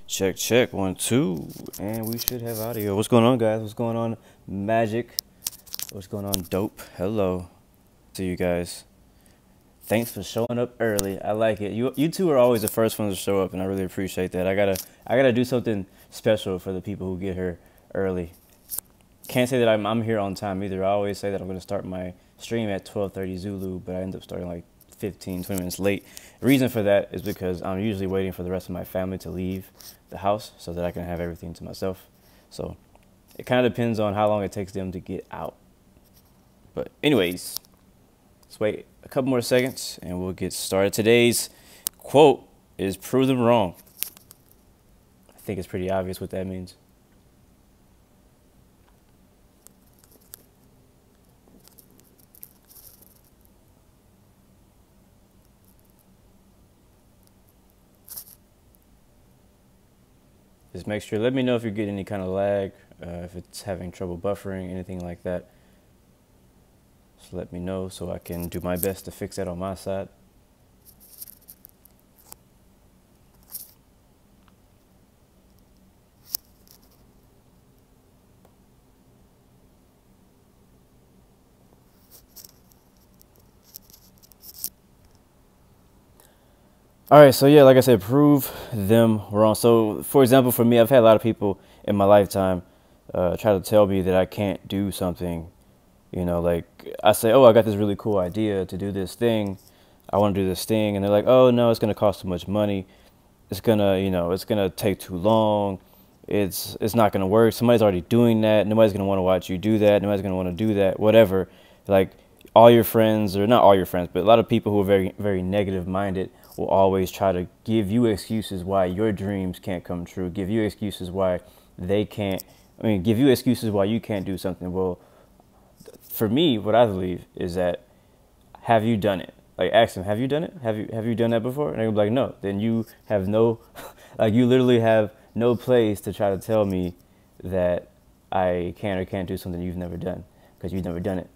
Check, check, 1, 2, and we should have audio. What's going on, guys? What's going on, Magic? What's going on, Dope? Hello to you guys. Thanks for showing up early. I like it. You two are always the first ones to show up, and I really appreciate that. I gotta do something special for the people who get here early. Can't say that I'm here on time either. I always say that I'm gonna start my stream at 12:30 Zulu, but I end up starting like 15, 20 minutes late. The reason for that is because I'm usually waiting for the rest of my family to leave the house so that I can have everything to myself. So it kind of depends on how long it takes them to get out. But anyways, let's wait a couple more seconds and we'll get started. Today's quote is "Prove them wrong." I think it's pretty obvious what that means. Just make sure, let me know if you get any kind of lag, if it's having trouble buffering, anything like that. Just let me know so I can do my best to fix that on my side. All right, so yeah, like I said, prove them wrong. So, for example, for me, I've had a lot of people in my lifetime try to tell me that I can't do something. You know, like I say, oh, I got this really cool idea to do this thing. I want to do this thing. And they're like, oh, no, it's going to cost too much money. It's going to, it's going to take too long. It's not going to work. Somebody's already doing that. Nobody's going to want to watch you do that. Nobody's going to want to do that, whatever. Like all your friends, or not all your friends, but a lot of people who are very, very negative minded will always try to give you excuses why your dreams can't come true, give you excuses why they can't, give you excuses why you can't do something. Well, for me, what I believe is that, have you done it? Like, ask them, have you done it? Have you done that before? And they'll be like, no. Then you have no, like, you literally have no place to try to tell me that I can or can't do something you've never done, because you've never done it.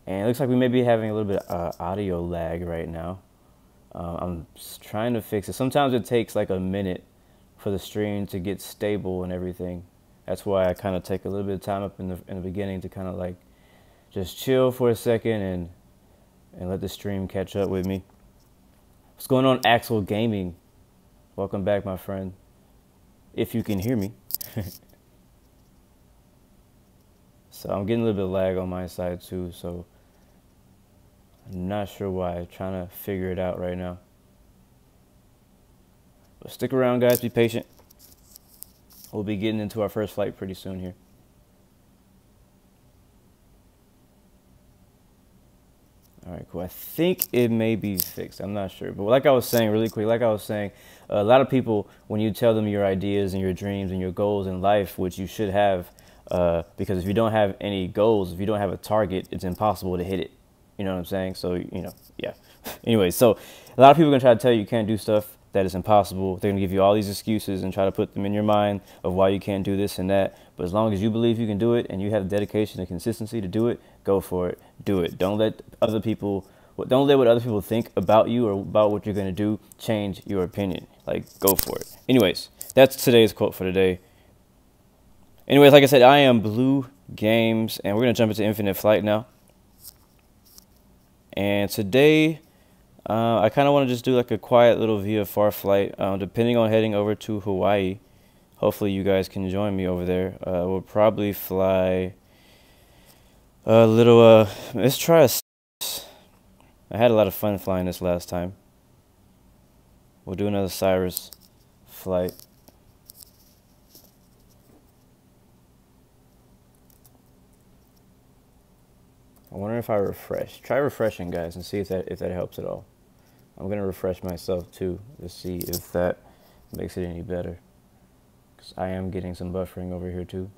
And it looks like we may be having a little bit of audio lag right now. I'm trying to fix it. Sometimes it takes like a minute for the stream to get stable and everything. That's why I kind of take a little bit of time up in the beginning to kind of like just chill for a second and let the stream catch up with me. What's going on, Axel Gaming? Welcome back, my friend. If you can hear me. So I'm getting a little bit of lag on my side too, so I'm not sure why. I'm trying to figure it out right now. But stick around, guys. Be patient. We'll be getting into our first flight pretty soon here. All right, cool. I think it may be fixed. I'm not sure. But like I was saying really quick, a lot of people, when you tell them your ideas and your dreams and your goals in life, which you should have, because if you don't have any goals, if you don't have a target, it's impossible to hit it. You know what I'm saying? So, yeah. Anyway, so a lot of people are going to try to tell you can't do stuff that is impossible. They're going to give you all these excuses and try to put them in your mind of why you can't do this and that. But as long as you believe you can do it and you have dedication and consistency to do it, go for it. Do it. Don't let what other people think about you or about what you're going to do change your opinion. Like, go for it. Anyways, that's today's quote for today. Anyways, like I said, I am Blue Games, and we're going to jump into Infinite Flight now. And today, I kind of want to just do like a quiet little VFR flight, depending on heading over to Hawaii. Hopefully you guys can join me over there. We'll probably fly a little, let's try I had a lot of fun flying this last time. We'll do another Cyrus flight. I wonder if I refresh. Try refreshing, guys, and see if that helps at all. I'm gonna refresh myself too to see if that makes it any better, because I am getting some buffering over here too.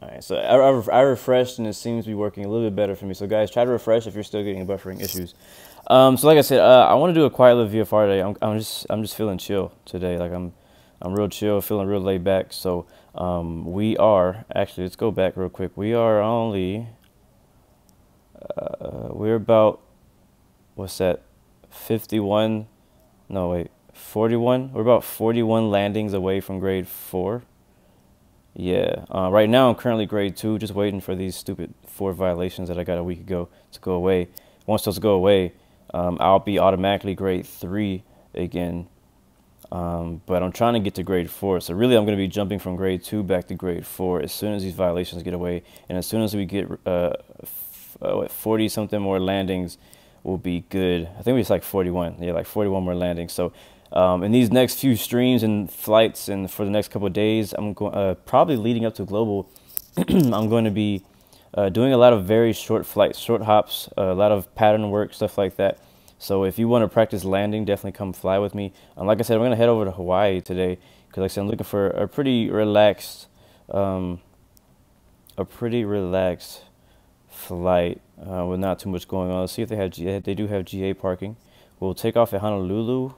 All right, so I refreshed and it seems to be working a little bit better for me. So guys, try to refresh if you're still getting buffering issues. So like I said, I want to do a quiet little VFR today. I'm just feeling chill today. Like I'm real chill, feeling real laid back. So We are actually, let's go back real quick. We are only we're about, what's that, 51, no wait, 41, we're about 41 landings away from grade 4. Yeah, right now I'm currently grade 2, just waiting for these stupid 4 violations that I got a week ago to go away. Once those go away, I'll be automatically grade 3 again. But I'm trying to get to grade 4, so really I'm going to be jumping from grade 2 back to grade 4 as soon as these violations get away, and as soon as we get 40 something more landings, will be good. I think it's like 41, yeah, like 41 more landings. So in these next few streams and flights, and for the next couple of days, I'm going probably leading up to Global. I'm going to be doing a lot of very short flights, short hops, a lot of pattern work, stuff like that. So if you want to practice landing, definitely come fly with me. Like I said, I'm going to head over to Hawaii today because, like I said, I'm looking for a pretty relaxed flight with not too much going on. Let's see if they do have GA parking. We'll take off at Honolulu,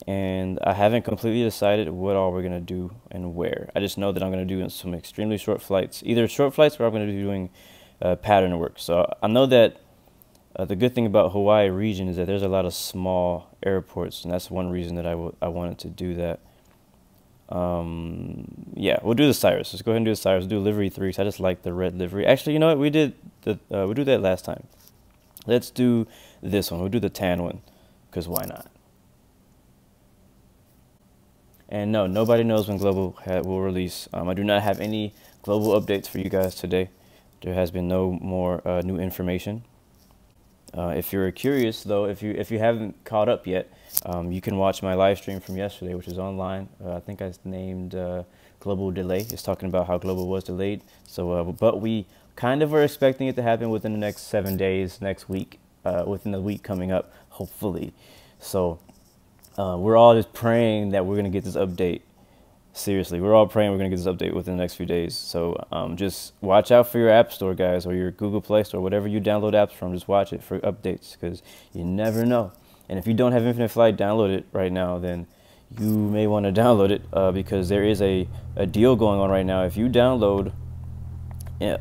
and I haven't completely decided what all we're going to do and where. I just know that I'm going to do some extremely short flights, either short flights or I'm going to be doing pattern work. So I know that the good thing about Hawaii region is that there's a lot of small airports, and that's one reason that I wanted to do that. Yeah, we'll do the Cyrus. Let's go ahead and do the Cyrus. We'll do livery 3. So I just like the red livery. Actually, you know what? We did we'll do that last time. Let's do this one. We'll do the tan one, because why not? And no, nobody knows when Global will release. I do not have any Global updates for you guys today. There has been no more new information. If you're curious, though, if you haven't caught up yet, you can watch my live stream from yesterday, which is online. I think I named Global Delay. It's talking about how Global was delayed. So, but we kind of are expecting it to happen within the next 7 days, next week, within the week coming up, hopefully. So we're all just praying that we're going to get this update. Seriously, we're all praying we're going to get this update within the next few days. So just watch out for your App Store, guys, or your Google Play Store, whatever you download apps from. Just watch it for updates, because you never know. And if you don't have Infinite Flight downloaded right now, then you may want to download it because there is a deal going on right now. If you download...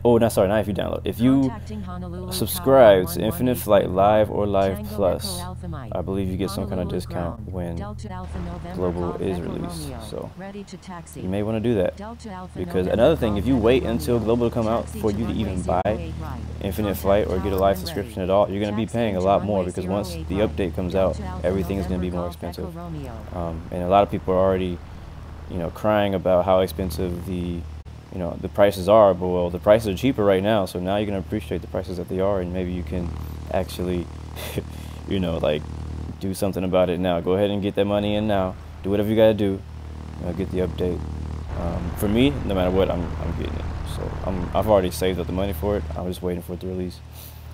oh, no, sorry, not if you download. If you subscribe to Infinite Flight Live or Live Plus, I believe you get some kind of discount when Global is released. So you may want to do that. Because another thing, if you wait until Global to come out for you to even buy Infinite Flight or get a live subscription at all, you're going to be paying a lot more, because once the update comes out, everything is going to be more expensive. And a lot of people are already, crying about how expensive the prices are, but well, the prices are cheaper right now, so now you're going to appreciate the prices that they are, and maybe you can actually, like, do something about it now. Go ahead and get that money in now. Do whatever you got to do. Get the update. For me, no matter what, I'm getting it. So I've already saved up the money for it. I'm just waiting for it to release.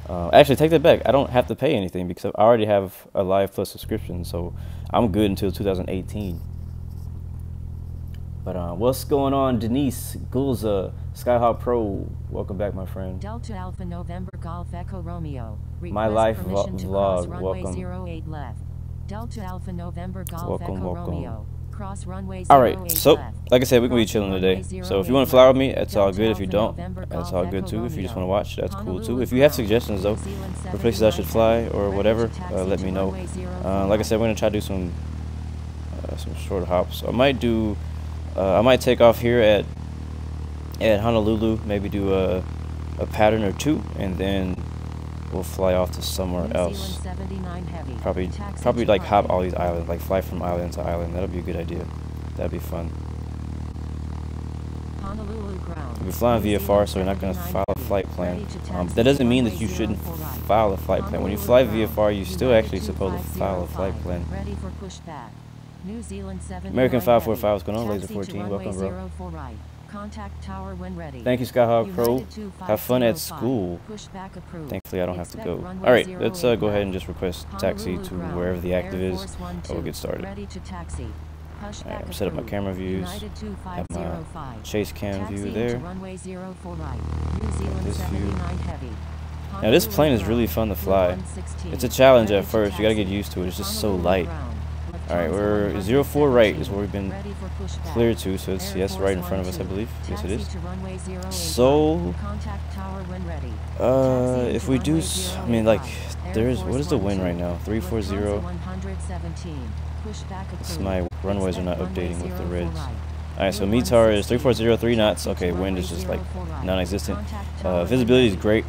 Actually, take that back. I don't have to pay anything because I already have a Live Plus subscription, so I'm good until 2018. But what's going on, Denise Gulza, Skyhawk Pro? Welcome back, my friend. Delta Alpha November Golf Echo Romeo. My life vlog. Welcome. 08 left. Delta Alpha November Golf Echo Romeo. Cross runway 08 all right, so left. like I said, we're gonna be chilling today. So if you want to fly with me, that's all good. If you don't, that's all good too. If you just want to watch, that's cool too. If you have suggestions though for places I should fly or whatever, let me know. Like I said, we're gonna try to do some short hops. I might take off here at Honolulu, maybe do a pattern or 2, and then we'll fly off to somewhere else. Probably like hop all these islands, like fly from island to island. That'll be a good idea. That'd be fun. We'll be flying VFR, so we're not going to file a flight plan. But that doesn't mean that you shouldn't file a flight plan. When you fly VFR, you're still actually supposed to file a flight plan. American 545, what's going on? Laser 14, welcome, bro. Thank you, Skyhawk Pro. Have fun at school. Thankfully, I don't have to go. All right, let's go ahead and just request taxi to wherever the active is, and we'll get started. Right, I'm set up my camera views. Have my chase cam view there. This view. Now, this plane is really fun to fly. It's a challenge at first. You gotta get used to it. It's just so light. Alright, we're 04 right is where we've been cleared to, so it's yes right in front of us, I believe. Yes, it is. So, if we do, I mean, like, what is the wind right now? 340. My runways are not updating with the reds. Alright, so METAR is 340, 3 knots. Okay, wind is just like non-existent. Visibility is great.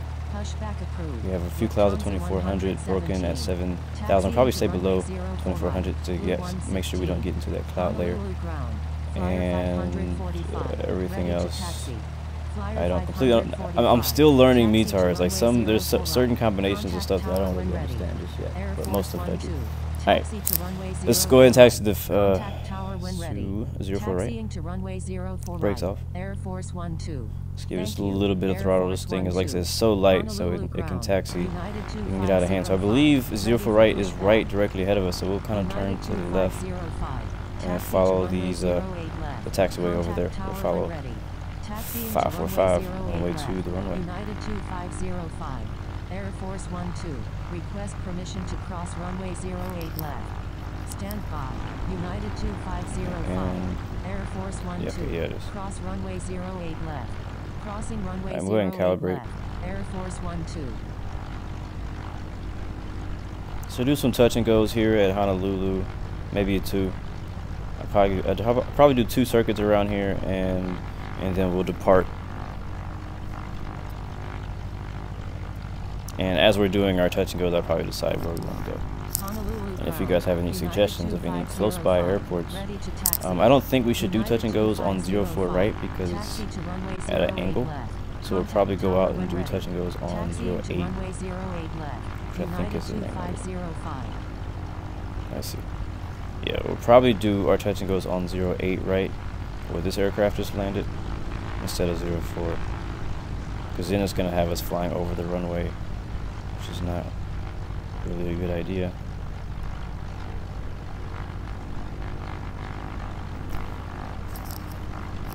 We have a few clouds at 2400, broken at 7000. Probably stay below 2400 to make sure we don't get into that cloud layer. And everything else, I don't completely. I'm still learning METARs. Like there's certain combinations of stuff that I don't really understand just yet, but most of it I do. Alright, let's go ahead and taxi the 04 right. Brakes off. Let's give just a little bit of throttle. This thing is, like I said, so light, so it can taxi. You can get out of hand. So I believe 04 right is right directly ahead of us, so we'll kind of turn to the left and follow these the taxiway over there. We'll follow 545 on the way to the runway. Air Force 12, request permission to cross runway 08 left. Stand by. United 2505. Air Force 12. Yeah, it is. Cross runway 08 left. Crossing runway 08 I'm going to calibrate. left. Air Force 12. So do some touch and goes here at Honolulu, maybe 2. I'd probably do 2 circuits around here, and then we'll depart. And as we're doing our touch and goes, I'll probably decide where we want to go. And if you guys have any suggestions of any close by airports, I don't think we should do touch and goes on 04 right because it's at an angle. So we'll probably go out and do touch and goes on 08, which I think is an angle. I see. Yeah, we'll probably do our touch and goes on 08 right, where this aircraft just landed, instead of 04. Because then it's going to have us flying over the runway, which is not really a good idea.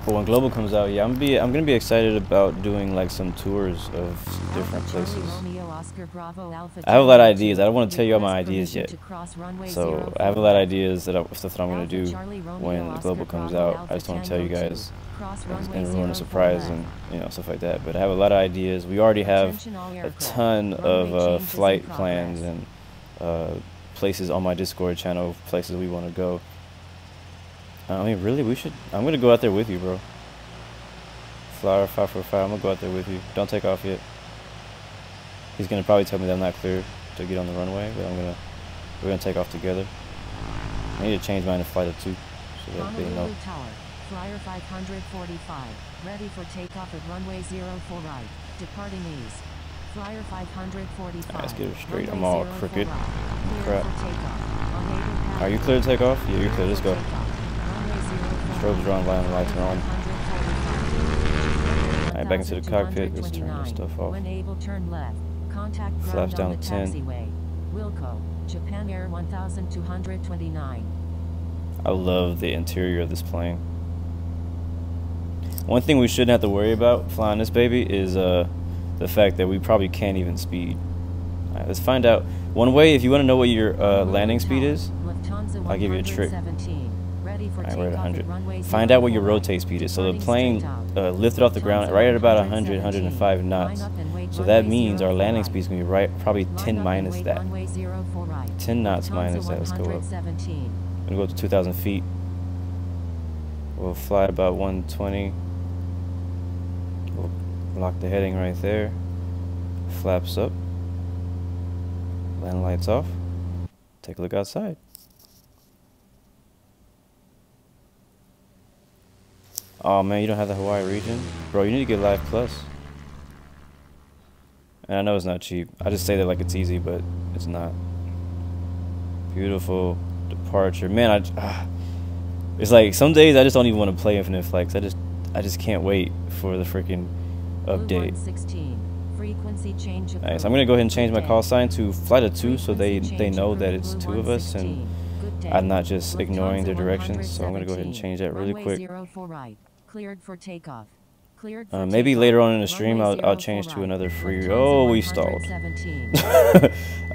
But when Global comes out, yeah, I'm gonna be excited about doing like some tours of different places. I have a lot of ideas. I don't want to tell you all my ideas yet. So I have a lot of ideas stuff that I'm gonna do when Global comes out. I just want to tell you guys and ruin a surprise and stuff like that. But I have a lot of ideas. We already have a ton of flight plans and places on my Discord channel, places we want to go. I mean, really, I'm going to go out there with you, bro. Flower 545, I'm going to go out there with you. Don't take off yet. He's going to probably tell me that I'm not clear to get on the runway, but we're going to take off together. I need to change mine to flight of 2 so that they know. Flyer 545, ready for takeoff at runway 04 right, departing east. Flyer 545. Alright, let's get it straight. I'm all crooked. Crap. Are you clear to take off? Yeah, you're clear. Let's go. Strobes are on, line lights are on. Alright, back into the cockpit. Let's turn this stuff off. Flaps down to 10. Wilco, Japan Air 1229. I love the interior of this plane. One thing we shouldn't have to worry about flying this baby is the fact that we probably can't even speed. Alright, let's find out. One way, if you want to know what your landing speed is, I'll give you a trick. Alright, we're at 100. Find out what your rotate speed is. So the plane lifted off the ground right at about 100, 105 knots. So that means our landing speed is going to be probably 10 minus that. 10 knots minus that. Let's go up. I'm going to go up to 2,000 feet. We'll fly about 120. We'll lock the heading right there. Flaps up. Land lights off. Take a look outside. Oh man, you don't have the Hawaii region? Bro, you need to get Live Plus. And I know it's not cheap. I just say that like it's easy, but it's not. Beautiful departure. Man, it's like some days I just don't even want to play Infinite Flex. I just can't wait for the freaking update. Alright, so I'm gonna go ahead and change my call sign to flight of 2 so they know that it's 2 of us and I'm not just ignoring their directions. So I'm gonna go ahead and change that really quick. Maybe later on in the stream I'll change to another free. Oh, we stalled.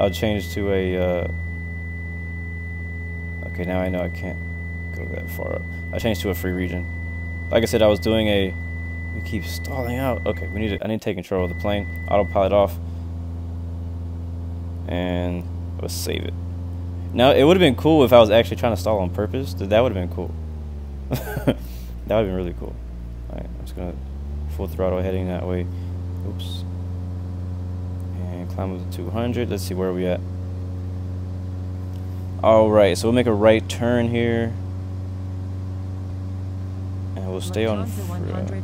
I'll change to a Okay, now I know I can't go that far up. I changed to a free region. Like I said, I was doing a... We keep stalling out. Okay, I need to take control of the plane. Autopilot off. And let's save it. Now, it would have been cool if I was actually trying to stall on purpose. That would have been cool. That would have been really cool. Alright, I'm just gonna full throttle heading that way. Oops. And climb up to 200. Let's see where we at. Alright, so we'll make a right turn here. And we'll stay on...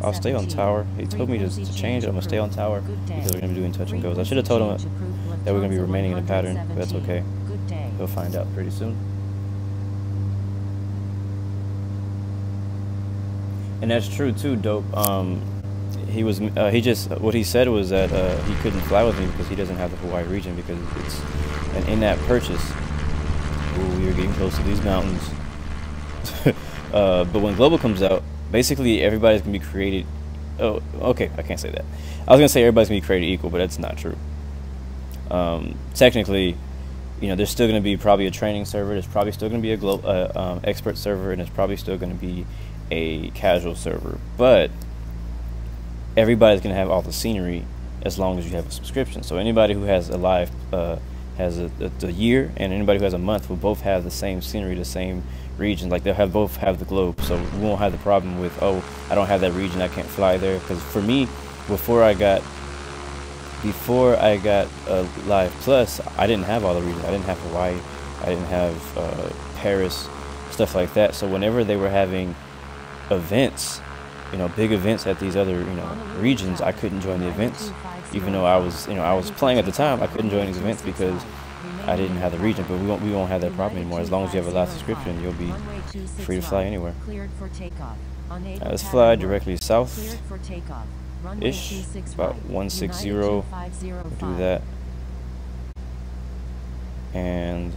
I'll stay on tower. He told me to change it. I'm gonna stay on tower because we're gonna be doing touch and goes. I should have told him that we're gonna be remaining in a pattern, but that's okay. He'll find out pretty soon. And that's true too, Dope. He just what he said was that he couldn't fly with me because he doesn't have the Hawaii region because it's an in-app purchase. Ooh, we are getting close to these mountains. But when Global comes out, basically everybody's gonna be created. Oh, okay, I can't say that. I was gonna say everybody's gonna be created equal, but that's not true. Technically, you know, there's still going to be probably a training server. There's probably still going to be a expert server, and there's probably still going to be a casual server. But everybody's going to have all the scenery as long as you have a subscription. So anybody who has a live has a year, and anybody who has a month will both have the same scenery, the same region. Like they'll both have the globe. So we won't have the problem with, oh, I don't have that region, I can't fly there. Because for me, before I got Live Plus, I didn't have all the regions. I didn't have Hawaii. I didn't have Paris, stuff like that. So whenever they were having events, you know, big events at these other, you know, regions, I couldn't join the events. Even though I was playing at the time, I couldn't join these events because I didn't have the region. But we won't have that problem anymore. As long as you have a live subscription, you'll be free to fly anywhere. Let's fly directly south. Ish, about 160. We'll do that, and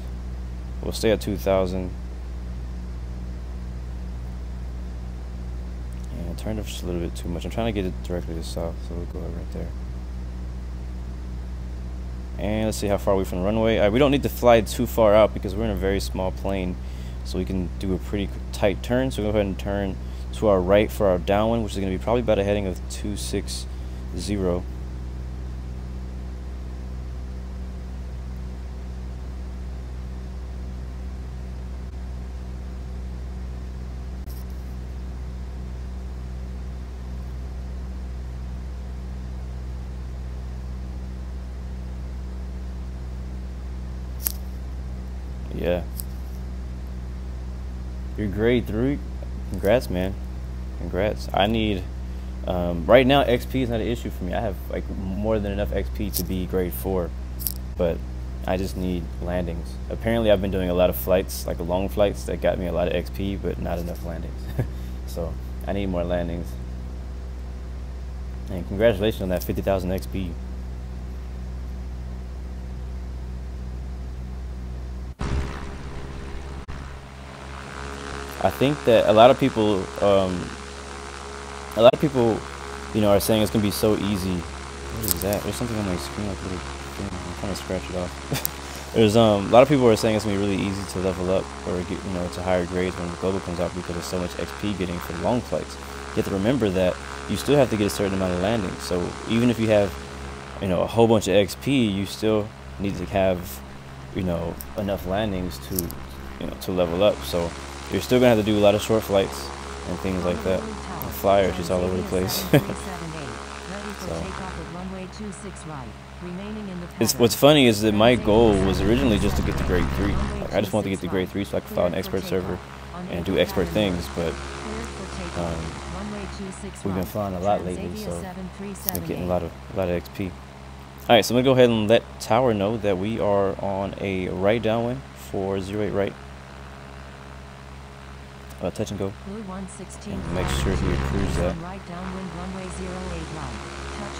we'll stay at 2,000. And I turned it just a little bit too much. I'm trying to get it directly to south, so we'll go right there. And let's see how far we're from the runway. We don't need to fly too far out because we're in a very small plane, so we can do a pretty tight turn. So we'll go ahead and turn to our right for our downwind, which is going to be probably about a heading of 260. Yeah. You're grade 3. Congrats, man. Congrats. I need right now XP is not an issue for me. I have like more than enough XP to be grade 4, but I just need landings. Apparently I've been doing a lot of flights, like long flights, that got me a lot of XP, but not enough landings. So I need more landings. And congratulations on that 50,000 XP. I think that a lot of people, you know, are saying it's gonna be so easy. What is that? There's something on my screen, like a little thing. I'm trying to scratch it off. There's a lot of people are saying it's gonna be really easy to level up or get, you know, to higher grades when the Global comes out because there's so much XP getting for long flights. You have to remember that you still have to get a certain amount of landings. So even if you have, you know, a whole bunch of XP, you still need to have, you know, enough landings to, you know, to level up. So you're still gonna have to do a lot of short flights and things like that. The flyer is just all over the place. What's funny is that my goal was originally just to get to grade 3. Like, I just wanted to get to grade 3 so I could file an expert server and do expert things. But we've been flying a lot lately, so we're getting a lot of XP. All right, so I'm gonna go ahead and let Tower know that we are on a right downwind for 08 right. Touch and go. And make sure he approves that.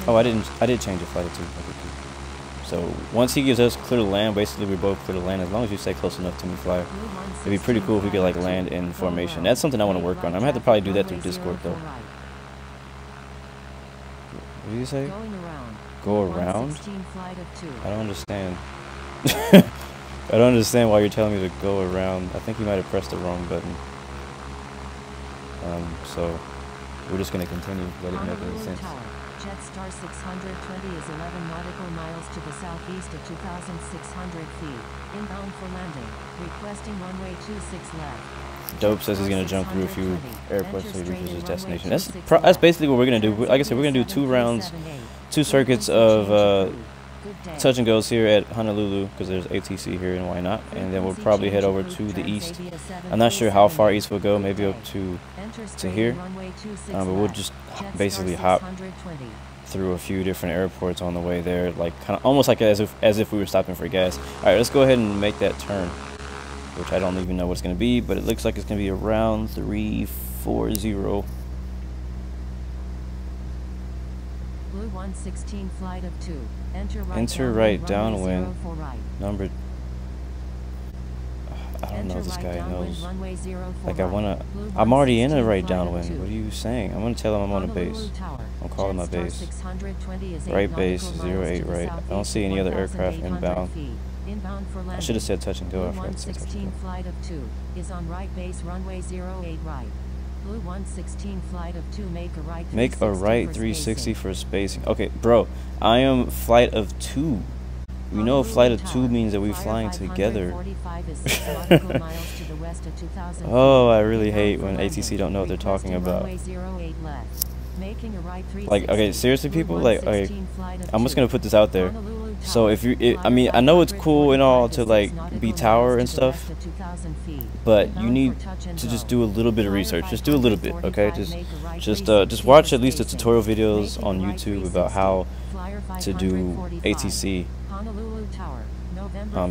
Oh, I did change the flight too. So once he gives us clear to land, basically we're both clear to land as long as you stay close enough to me, flyer. It'd be pretty cool if we could like land in formation. That's something I want to work on. I'm gonna have to probably do that through Discord though. What did you say? Go around? I don't understand. I don't understand why you're telling me to go around. I think you might have pressed the wrong button. So we're just gonna continue. That didn't make any sense. Tower. Jetstar 620 is 11 nautical miles to the southeast at 2,600 feet. Inbound for landing. Requesting runway 26 left. Dope says he's gonna jump through a few airports so he reaches his destination. That's basically what we're gonna do. Like I said, we're gonna do 2 rounds, 2 circuits of touch and goes here at Honolulu because there's ATC here and why not. And then we'll probably head over to the east. I'm not sure how far east we'll go. Maybe up to here. But we'll just basically hop through a few different airports on the way there, like kind of almost like as if we were stopping for gas. All right, let's go ahead and make that turn, which I don't even know what it's going to be, but it looks like it's going to be around 340. Blue 116 flight of 2. Enter right downwind. Number. I don't know if this guy knows. Like I'm already in a right downwind. What are you saying? I'm gonna tell him I'm on a base. I'm calling my base. Right base 08 right. I don't see any other aircraft inbound. I should have said touch and go. Blue 116 flight of 2 is on right base runway 08 right. Blue 116 flight of 2 make a right 360 for spacing. Okay, bro, I am flight of 2. We know flight of 2 means that we're flying together. Oh, I really hate when ATC don't know what they're talking about. Like, okay, seriously, people, like, okay, I'm just gonna put this out there. So if you, I mean, I know it's cool and all to like be tower and stuff, but you need to just do a little bit of research. Just do a little bit, okay? Just watch at least the tutorial videos on YouTube about how to do ATC.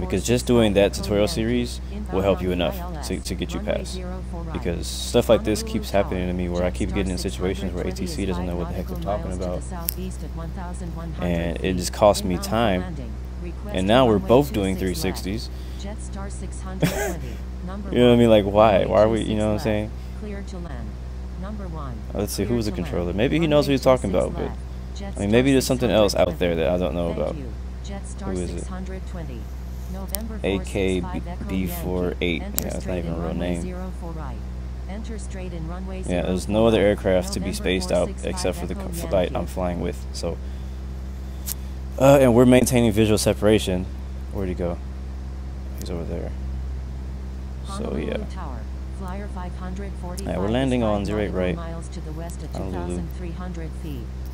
Because just doing that tutorial series will help you enough to get you past. Because stuff like this keeps happening to me where I keep getting in situations where ATC doesn't know what the heck they're talking about. And it just costs me time. And now we're both doing 360s. You know what I mean? Like, why? Why are we, you know what I'm saying? Let's see, who's the controller? Maybe he knows what he's talking about, but I mean, maybe there's something else out there that I don't know about. Who is it? AKB48. Yeah, that's not even a real name. Yeah, there's no other aircraft to be spaced out except for the flight I'm flying with. So, and we're maintaining visual separation. Where'd he go? He's over there. So yeah. Yeah, we're landing on 08 right. Honolulu.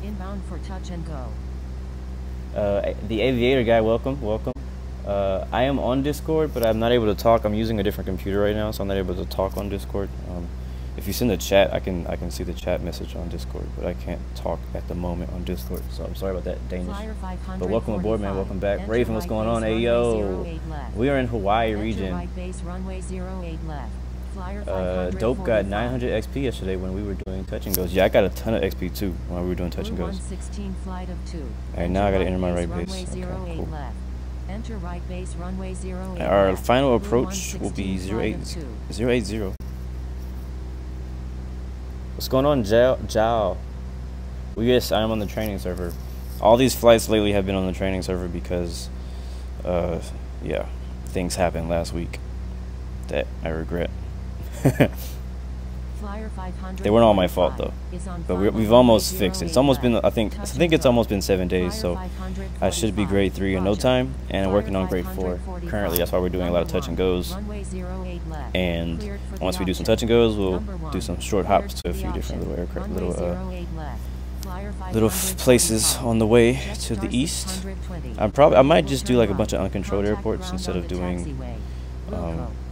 Inbound for touch and go. The aviator guy, welcome. I am on Discord, but I'm not able to talk. I'm using a different computer right now, so I'm not able to talk on Discord. If you send a chat, I can see the chat message on Discord, but I can't talk at the moment on Discord. So I'm sorry about that, Danish. But welcome aboard, man. Welcome back, Raven. What's going on? Hey yo, we are in Hawaii region. Dope got 900 XP yesterday when we were doing touch and goes. Yeah, I got a ton of XP too while we were doing touch and goes. Alright, now I gotta enter my right base. Okay, cool. Enter right base runway 08. Our final approach will be 080. What's going on, Jao? Well, yes, I'm on the training server. All these flights lately have been on the training server because, yeah, things happened last week that I regret. They weren't all my fault though, but we've almost fixed it. It's almost been, I think it's almost been 7 days, so I should be grade 3 in no time, and I'm working on grade 4 currently. That's why we're doing a lot of touch and goes, and once we do some touch and goes, we'll do some short hops to a few different little aircraft, little places on the way to the east. I might just do like a bunch of uncontrolled airports instead of doing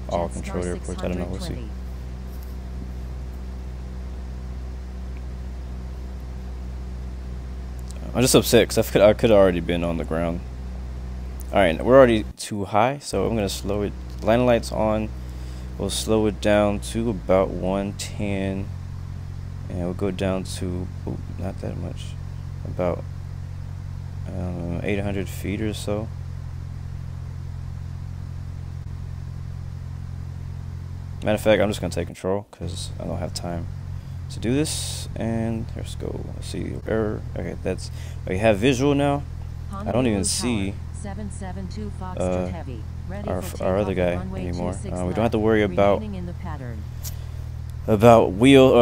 all controlled airports. I don't know, we'll see. I'm just upset because I could have already been on the ground. Alright, we're already too high, so I'm going to slow it. Landing lights on. We'll slow it down to about 110. And we'll go down to, oh, not that much, about 800 feet or so. Matter of fact, I'm just going to take control because I don't have time to do this. And let's go. Let's see, error. Okay, that's, we have visual now. I don't even see 772 Foxtrot Heavy. Ready for takeoff our other guy at runway anymore. 26 We don't left. have to worry Remaining in the pattern. about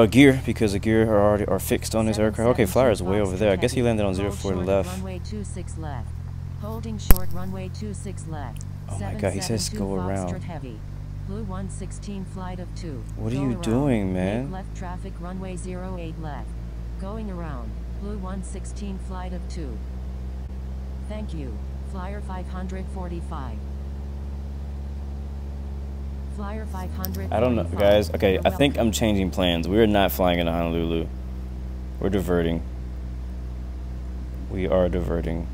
gear, because the gear are fixed on this aircraft. Okay, flyer is way over there. I guess he landed on 04 to the left. Runway 26 left. Holding short runway 26 left. Oh my god, he says go around. Heavy. Blue 116 flight of 2. What are you doing, man? Make left traffic runway 08 left. Going around. Blue 116 flight of 2. Thank you. Flyer 545. Flyer 545. I don't know, guys. Okay, I think I'm changing plans. We are not flying into Honolulu. We're diverting. We are diverting.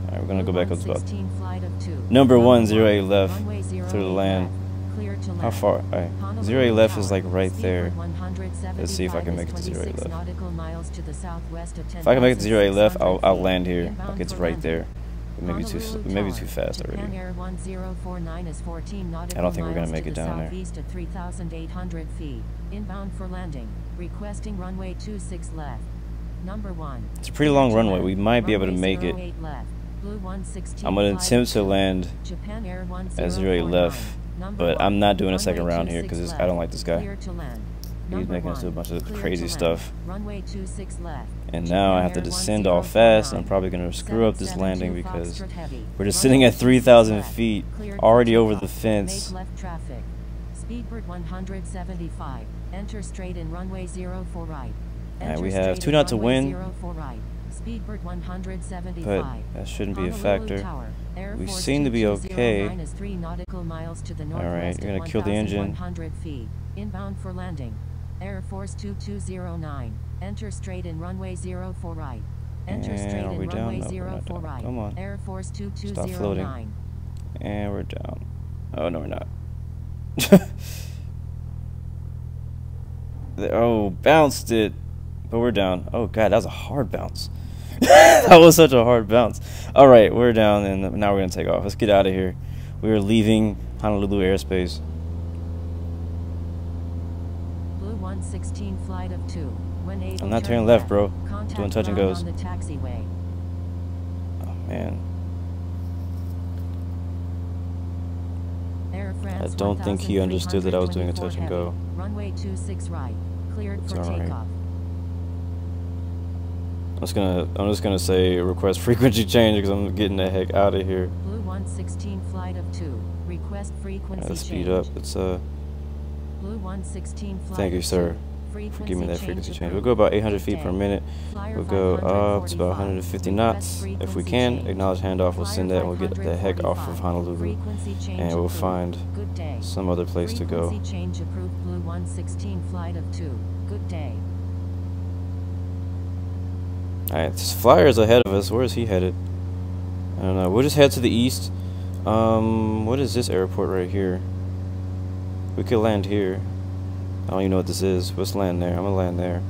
Alright, we're gonna go back up to about number 108 left through the land. How far? Alright, 08 left is like right there. Let's see if I can make it to 08 left. If I can make it to 08 left, I'll land here. Okay, it's right there. Maybe too fast already. I don't think we're gonna make it down there. At 3,800 feet. Inbound for landing. Requesting runway 26 left. Number 1. It's a pretty long runway. We might be able to make it. I'm gonna attempt to land at 08 left, but I'm not doing a second round here because I don't like this guy. He's making us do a bunch of crazy stuff. And now I have to descend all fast, and I'm probably going to screw up this landing because we're just sitting at 3,000 feet, already over the fence. Speedbird 175. Enter straight in runway 04 right. Alright, we have 2 knots to win, Speedbird 175. but that shouldn't be a factor. We seem to be okay. Alright, you're going to kill the engine. Inbound for landing. Air Force 2209. Enter straight in runway 04 right. Enter straight in runway 04 right. Come on. Air Force 2209. Stop floating. And we're down. Oh, no, we're not. Oh, bounced it. But we're down. Oh, God, that was a hard bounce. That was such a hard bounce. Alright, we're down, and now we're going to take off. Let's get out of here. We are leaving Honolulu airspace. 116 flight of 2. When able, I'm not turning left, bro. Contact Doing touch and goes. on the taxiway. Oh man. Air France I don't think he understood that I was doing a touch and go. Runway 26 right. Cleared for takeoff. I'm just gonna say request frequency change because I'm getting the heck out of here. Blue 116 flight of 2. Request frequency Let's speed change. up. It's Blue 116 flight Thank you, sir, for giving me that frequency change. We'll go about 800 feet per minute. We'll go up to about 150 knots. If we can, acknowledge handoff. We'll send that and we'll get the heck off of Honolulu. And we'll find some other place to go. Frequency change approved. Blue 116 flight of 2. Good day. Alright, this flyer is ahead of us. Where is he headed? I don't know. We'll just head to the east. What is this airport right here? We could land here. I don't even know what this is. Let's land there. I'm gonna land there.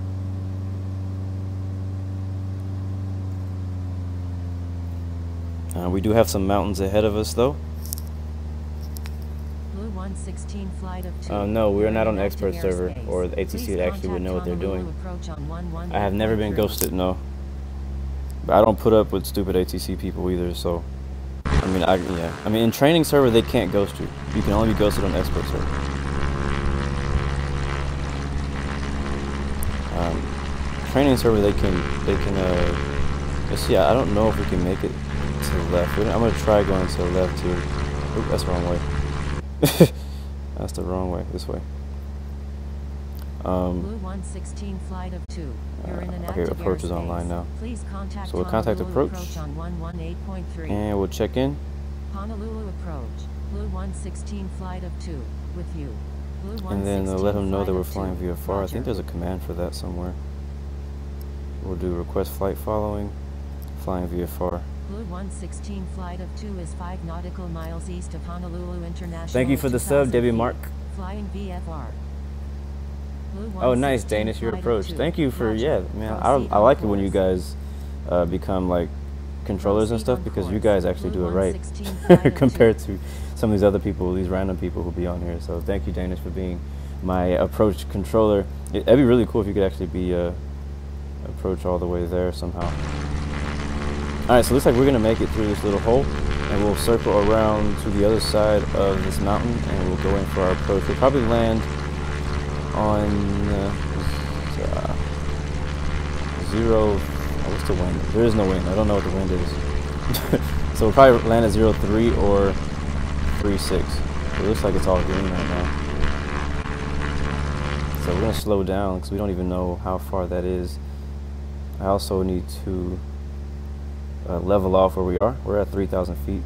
We do have some mountains ahead of us, though. Blue 116 flight of 2. No, we're not on the expert server, or the ATC that actually would know what they're doing. I have never been ghosted, no. But I don't put up with stupid ATC people either, so. I mean, in training server, they can't ghost you. You can only be ghosted on expert server. Training server, they can, let's see, I don't know if we can make it to the left. I'm gonna try going to the left here. Oop, that's the wrong way. That's the wrong way, this way. Blue 116 flight of 2. You're in an okay, active approach is airspace. online now. Please contact So we'll contact approach. on 118.3. And we'll check in. Honolulu approach. Blue 116 flight of 2. With you. Blue And then let them know that we're flight flying of 2. VFR. I Roger. think there's a command for that somewhere. We'll do request flight following, flying VFR. Blue 116 flight of 2 is 5 nautical miles east of Honolulu International. Thank you for the sub, Debbie Mark. Flying VFR. Blue Oh, nice, 116 Danish, your flight of approach. 2. Thank you for, Roger. yeah, man. Proceed I like it on when you course. guys become like controllers and Proceed stuff on because you course. guys actually Blue do it right 116 flight of compared to some of these other people, these random people who be on here. So thank you, Danish, for being my approach controller. It'd be really cool if you could actually be approach all the way there somehow. Alright, so it looks like we're going to make it through this little hole, and we'll circle around to the other side of this mountain, and we'll go in for our approach. We'll probably land on zero. Oh, what's the wind? There is no wind. I don't know what the wind is. So we'll probably land at 03 or 36. It looks like it's all green right now. So we're going to slow down because we don't even know how far that is. I also need to level off where we are. We're at 3,000 feet.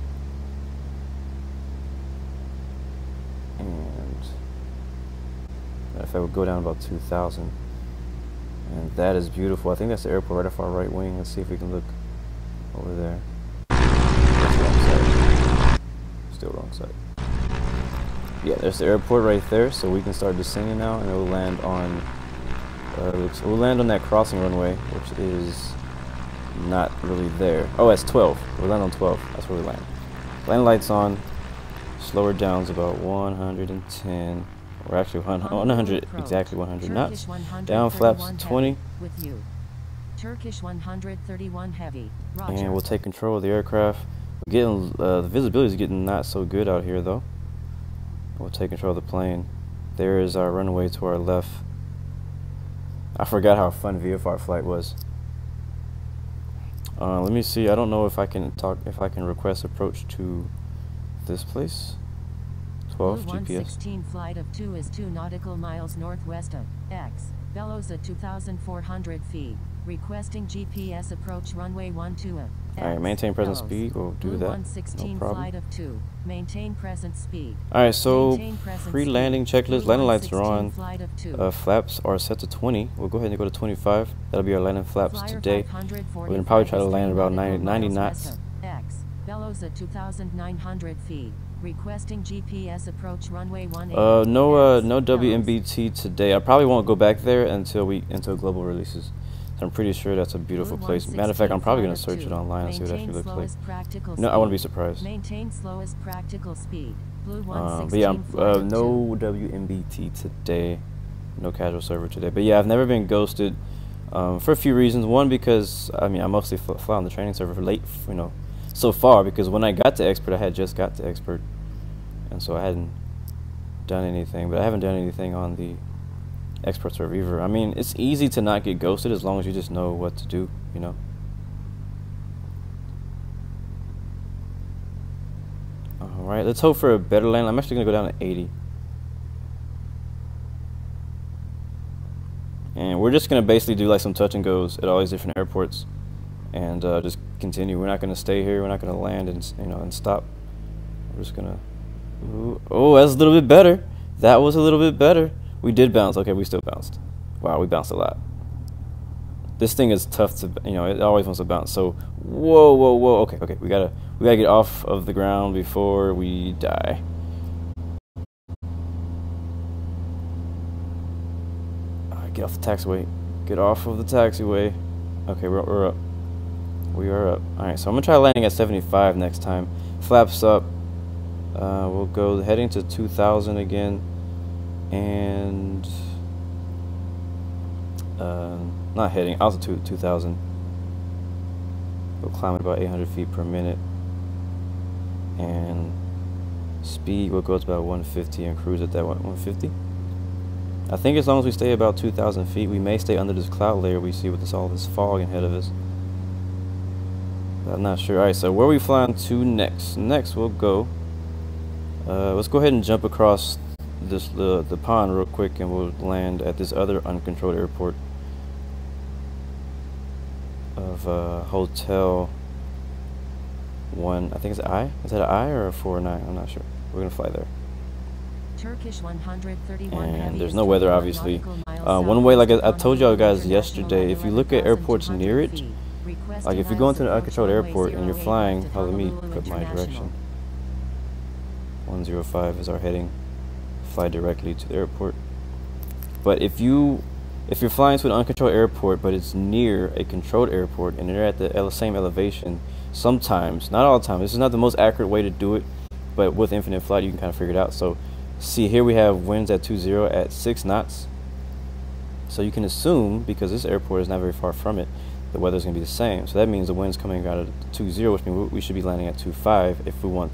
And if I would go down about 2,000. And that is beautiful. I think that's the airport right off our right wing. Let's see if we can look over there. That's wrong side. Still wrong side. Yeah, there's the airport right there. So we can start descending now, and it'll land on. We'll land on that crossing runway, which is not really there. Oh, that's 12. We'll land on 12. That's where we land. Landing lights on. Slower down is about 110. Or actually 100, exactly 100 knots. Down flaps 20. With you. Turkish 131 heavy. Roger. And we'll take control of the aircraft. We're getting the visibility is getting not so good out here though. We'll take control of the plane. There is our runway to our left. I forgot how fun VFR flight was. Let me see. I don't know if I can request approach to this place. 12 Blue GPS. 116 flight of 2 is 2 nautical miles northwest of X. Bellows at 2,400 feet. Requesting GPS approach runway 12 of X. Alright, maintain present speed. We'll do Blue that. 116 No problem. flight of 2. Maintain present speed. Alright, so Maintain present pre-landing speed. checklist. Blue Landing lights are 116 on. flight of 2. Flaps are set to 20. We'll go ahead and go to 25. That'll be our landing flaps Flyer today. 545 We're gonna probably try to land about 90 miles knots. west of X. Bellows at 2,900 feet. Requesting GPS approach runway 18. No WMBT today. I probably won't go back there until Global releases. So I'm pretty sure that's a beautiful place. Matter of fact, I'm probably gonna search it online and see what it actually looks like. No, I wouldn't be surprised. Maintain slowest practical speed. Blue But yeah, no WMBT today. No casual server today. But yeah, I've never been ghosted for a few reasons. One, because I mostly fly on the training server late, so far, because when I got to expert, I had just got to expert, and so I hadn't done anything. But I haven't done anything on the expert server either. I mean, it's easy to not get ghosted as long as you just know what to do, Alright, let's hope for a better land. I'm actually gonna go down to 80. And we're just gonna basically do like some touch and goes at all these different airports, and just continue. We're not gonna stay here. We're not gonna land and stop. We're just gonna. Ooh, oh, that's a little bit better. That was a little bit better. We did bounce. Okay, we still bounced. Wow, we bounced a lot. This thing is tough to, it always wants to bounce. So, whoa. Okay. We gotta get off of the ground before we die. Get off the taxiway. Get off of the taxiway. Okay, we're up. We are up. Alright, so I'm going to try landing at 75 next time. Flaps up. We'll go heading to 2,000 again. And... not heading. Altitude 2,000. We'll climb at about 800 feet per minute. And speed will go to about 150 and cruise at that 150. I think as long as we stay about 2,000 feet, we may stay under this cloud layer we see with all this fog ahead of us. But I'm not sure. Alright, so where are we flying to next? Next we'll go. Let's go ahead and jump across the pond real quick, and we'll land at this other uncontrolled airport of Hotel 1. I think it's I. Is that an I or a 409? I'm not sure. We're gonna fly there. Turkish 131 and there's no weather, obviously. One way, like I told y'all guys yesterday, if you look at airports near it, like if you go into an uncontrolled airport and you're flying, let me put my direction. 105 is our heading. Fly directly to the airport. But if you're flying to an uncontrolled airport, but it's near a controlled airport and you're at the same elevation, sometimes, not all the time, this is not the most accurate way to do it, but with infinite flight you can kind of figure it out. So see, here we have winds at 20 at 6 knots. So you can assume, because this airport is not very far from it, the weather's going to be the same. So that means the wind's coming out of 20, which means we should be landing at 25 if we want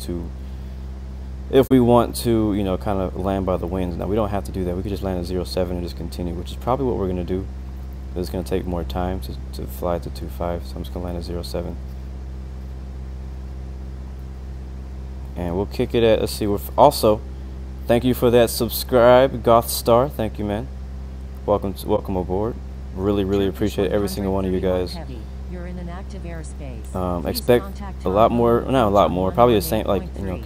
to, you know, kind of land by the winds. Now we don't have to do that. We could just land at 07 and just continue, which is probably what we're going to do. It's going to take more time to fly to 25, so I'm just going to land at 07. And we'll kick it at, let's see, also, thank you for that subscribe, Goth Star. Thank you, man. Welcome aboard. Really appreciate every single one of you guys. You're in an active airspace. Expect a lot more, not a lot more, probably the same, like, you know,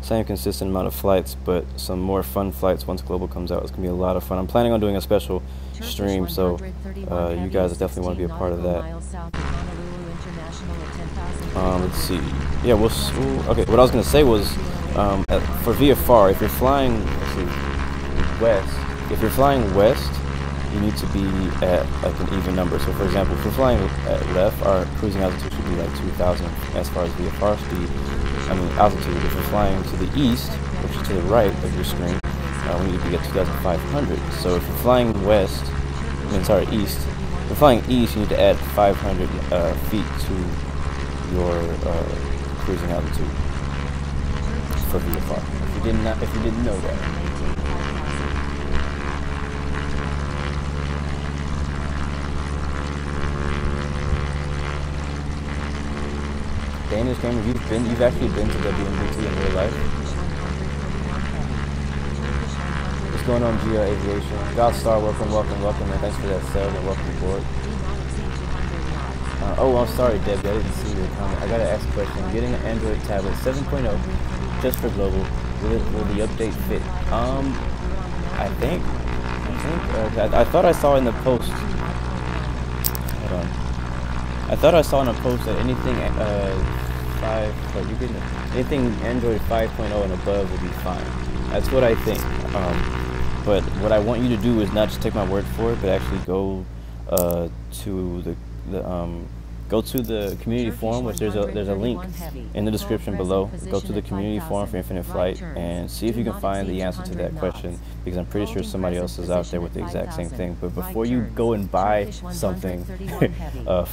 same consistent amount of flights, but some more fun flights once Global comes out. It's gonna be a lot of fun. I'm planning on doing a special stream, so you guys definitely want to be a part of that. Let's see. Yeah, okay. What I was gonna say was, for VFR, if you're flying, let's see, west, if you're flying west, you need to be at like an even number. So for example, if we're flying at left, our cruising altitude should be like 2,000 as far as VFR speed. I mean altitude. If we're flying to the east, which is to the right of your screen, we need to be at 2,500. So if you're flying west, east. If you're flying east, you need to add 500 feet to your cruising altitude for VFR. If you didn't know that. Danish Gamer, you've actually been to WMDT in real life. What's going on, Geo Aviation? Godstar, welcome, and thanks for that sub and welcome aboard. Oh, I'm sorry, Debbie, I didn't see your comment. I gotta ask a question. Getting an Android tablet 7.0 just for global. Will the update fit? I think. I thought I saw in the post. Hold on. I thought I saw in a post that anything anything Android 5.0 and above will be fine. That's what I think. But what I want you to do is not just take my word for it, but actually go to the community forum, which there's a link in the description below. Go to the community forum for Infinite Flight and see if you can find the answer to that question, because I'm pretty sure somebody else is out there with the exact same thing. But before you go and buy something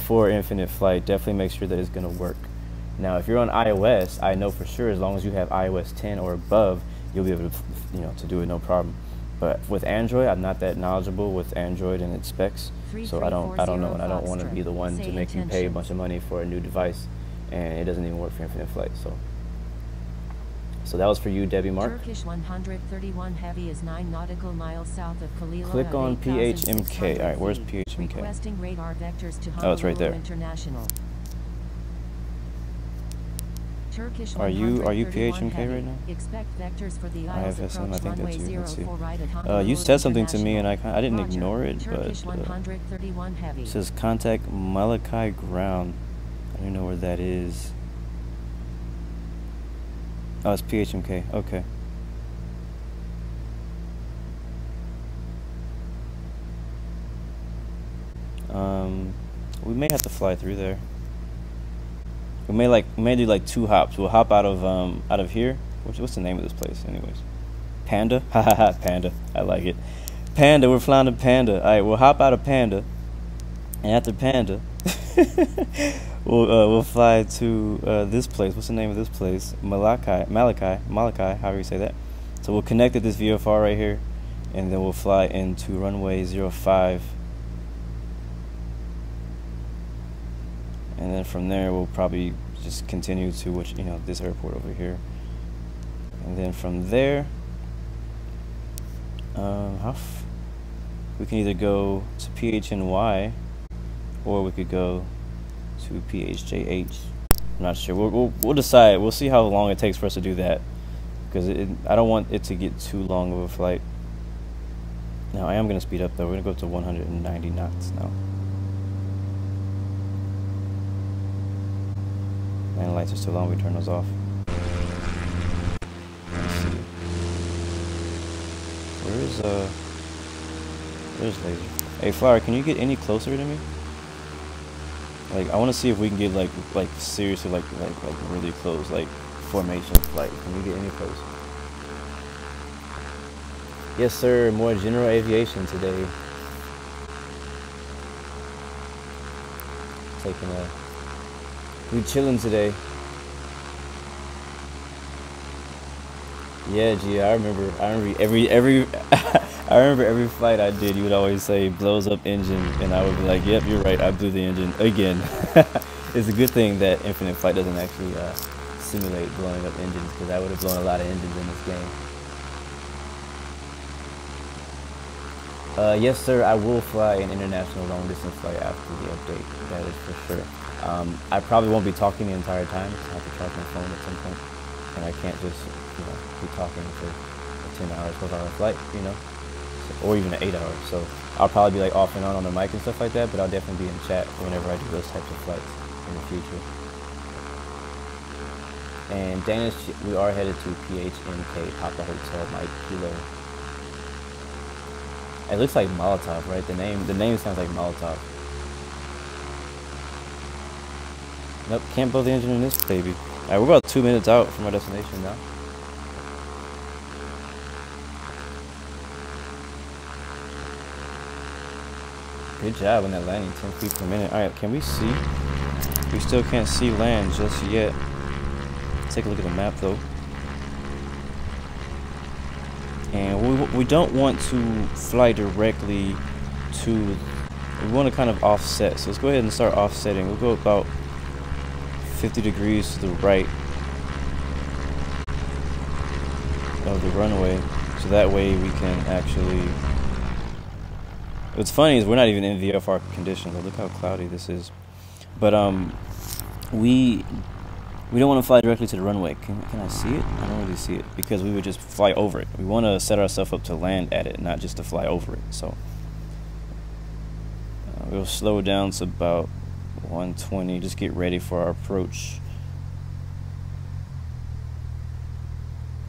for Infinite Flight, definitely make sure that it's going to work. Now, if you're on iOS, I know for sure as long as you have iOS 10 or above, you'll be able to, you know, to do it no problem. But with Android, I'm not that knowledgeable with Android and its specs, so I don't know, and I don't want to be the one to make you pay a bunch of money for a new device, and it doesn't even work for Infinite Flight. So that was for you, Debbie Mark. Turkish 131 Heavy is 9 nautical miles south of Kalila. Click on PHMK. All right, where's PHMK? Requesting radar vectors to oh, it's right there. International. Are you PHMK right now? Expect vectors for the IFSM, I think that's you. Let's see. You said something to me and I didn't ignore it, but it says contact Malachi Ground. I don't know where that is. Oh, it's PHMK. Okay. We may have to fly through there. We may do like 2 hops. We'll hop out of here. What's the name of this place, anyways? Panda. Hahaha, Panda. I like it. Panda. We're flying to Panda. All right, we'll hop out of Panda, and after Panda, we'll fly to this place. What's the name of this place? Malachi. However you say that. So we'll connect at this VFR right here, and then we'll fly into runway 05. And then from there, we'll probably just continue to this airport over here. And then from there, we can either go to PHNY, or we could go to PHJH. I'm not sure. We'll decide. We'll see how long it takes for us to do that, because I don't want it to get too long of a flight. Now I am going to speed up though. We're going to go to 190 knots now. Man, the lights are still on. We turn those off. Let's see. Where's laser? Hey, Flower, can you get any closer to me? Like, I want to see if we can get like seriously like really close, like formation flight. Can we get any closer? Yes, sir. More general aviation today. we chilling today. Yeah, G, I remember every I remember every flight I did, you would always say blows up engine, and I would be like, yep, you're right, I blew the engine again. It's a good thing that Infinite Flight doesn't actually simulate blowing up engines, because I would have blown a lot of engines in this game. Yes, sir, I will fly an international long distance flight after the update. That is for sure. I probably won't be talking the entire time. I have to charge my phone at some point, and I can't just, be talking for a 10-hour, 12-hour flight, so, or even an 8 hour. So I'll probably be like off and on the mic and stuff like that, but I'll definitely be in chat whenever I do those types of flights in the future. And Danish, we are headed to PHNK, Papa Hotel Mike Kilo. It looks like Molotov, right? The name sounds like Molotov. Nope, can't blow the engine in this baby. Alright, we're about 2 minutes out from our destination now. Good job on that landing, 10 feet per minute. Alright, can we see? We still can't see land just yet. Take a look at the map though. And we don't want to fly directly to, we want to kind of offset. So let's go ahead and start offsetting. We'll go about 50 degrees to the right of the runway, so that way we can actually, what's funny is we're not even in VFR conditions. Look how cloudy this is. But we don't want to fly directly to the runway. Can I see it? I don't really see it, because we would just fly over it. We want to set ourselves up to land at it, not just to fly over it. So we'll slow down to about 120. Just get ready for our approach.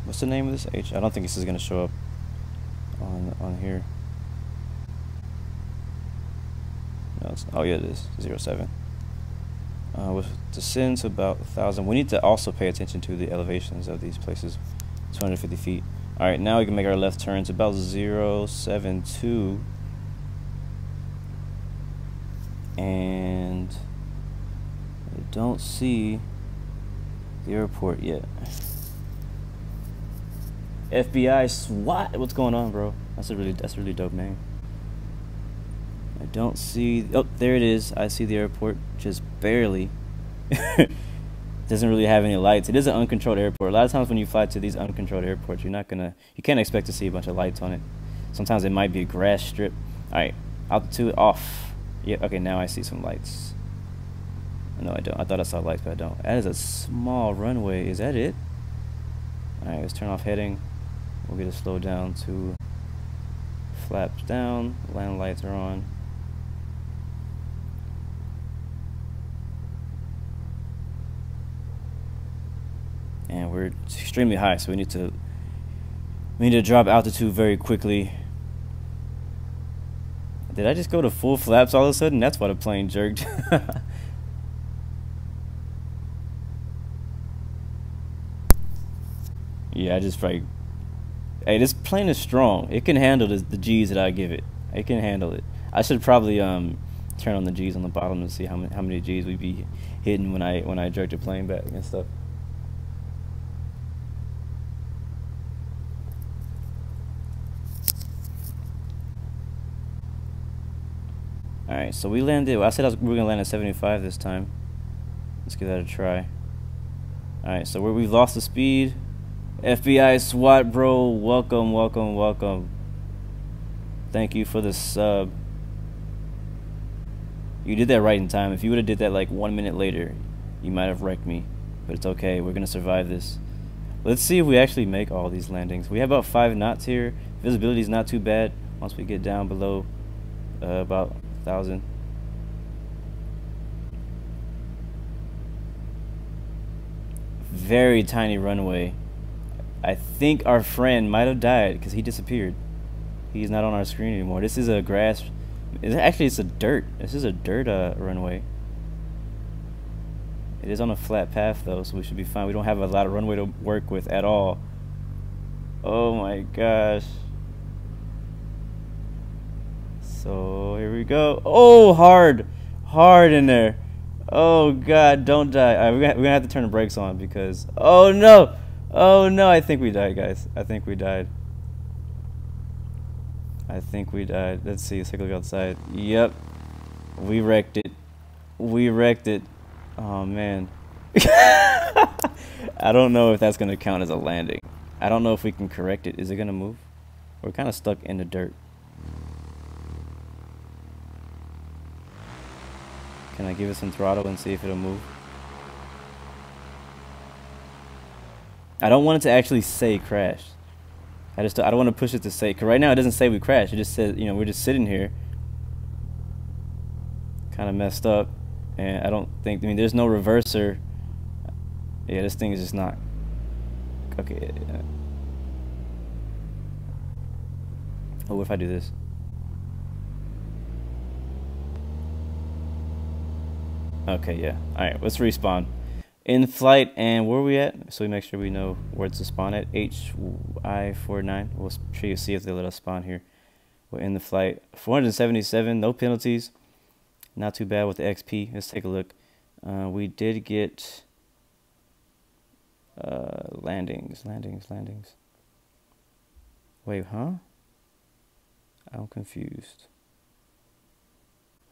What's the name of this? I don't think this is going to show up on here. No, oh yeah, it is 07. We'll descend to about 1,000. We need to also pay attention to the elevations of these places. 250 feet. All right, now we can make our left turn to about 072. And I don't see the airport yet. FBI SWAT. What's going on, bro? That's a really dope name. I don't see. Oh, there it is. I see the airport, just barely. Doesn't really have any lights. It is an uncontrolled airport. A lot of times when you fly to these uncontrolled airports, you can't expect to see a bunch of lights on it. Sometimes it might be a grass strip. All right, altitude off. Yeah, okay, now I see some lights. No, I don't. I thought I saw lights, but I don't. That is a small runway. Is that it? All right, let's turn off heading. We'll get it slowed down to flaps down. Land lights are on. And we're extremely high, so we need to drop altitude very quickly. Did I just go to full flaps all of a sudden? That's why the plane jerked. Yeah, I just like, hey, this plane is strong. It can handle the G's that I give it. It can handle it. I should probably turn on the G's on the bottom and see how many G's we'd be hitting when I jerk the plane back and stuff. Alright, so we landed. I said we were gonna land at 75 this time. Let's give that a try. Alright, so we've lost the speed. FBI SWAT, bro. Welcome, welcome, welcome. Thank you for the sub. You did that right in time. If you would have did that like 1 minute later, you might have wrecked me. But it's okay. We're gonna survive this. Let's see if we actually make all these landings. We have about 5 knots here. Visibility is not too bad once we get down below about 1,000. Very tiny runway. I think our friend might have died because he disappeared. He's not on our screen anymore. This is a grass. It's a dirt. This is a dirt runway. It is on a flat path though, so we should be fine. We don't have a lot of runway to work with at all. Oh my gosh. So here we go. Oh, hard in there. Oh God, don't die. All right, we're gonna have to turn the brakes on because. Oh no! Oh no! I think we died, guys. I think we died. I think we died. Let's see. Let's take a look outside. Yep, we wrecked it. We wrecked it. Oh man. I don't know if that's gonna count as a landing. I don't know if we can correct it. Is it gonna move? We're kind of stuck in the dirt. Can I give it some throttle and see if it'll move? I don't want it to actually say crash. I don't want to push it to say, because right now it doesn't say we crashed. It just says, you know, we're just sitting here. Kind of messed up. And I don't think, I mean, there's no reverser. Yeah, this thing is just not. Okay. Oh, what if I do this? Okay, yeah. Alright, let's respawn. In flight, and where are we at? So we make sure we know where to spawn at. HI49. We'll see if they let us spawn here. We're in the flight. 477, no penalties. Not too bad with the XP. Let's take a look. We did get landings. Wait, huh? I'm confused.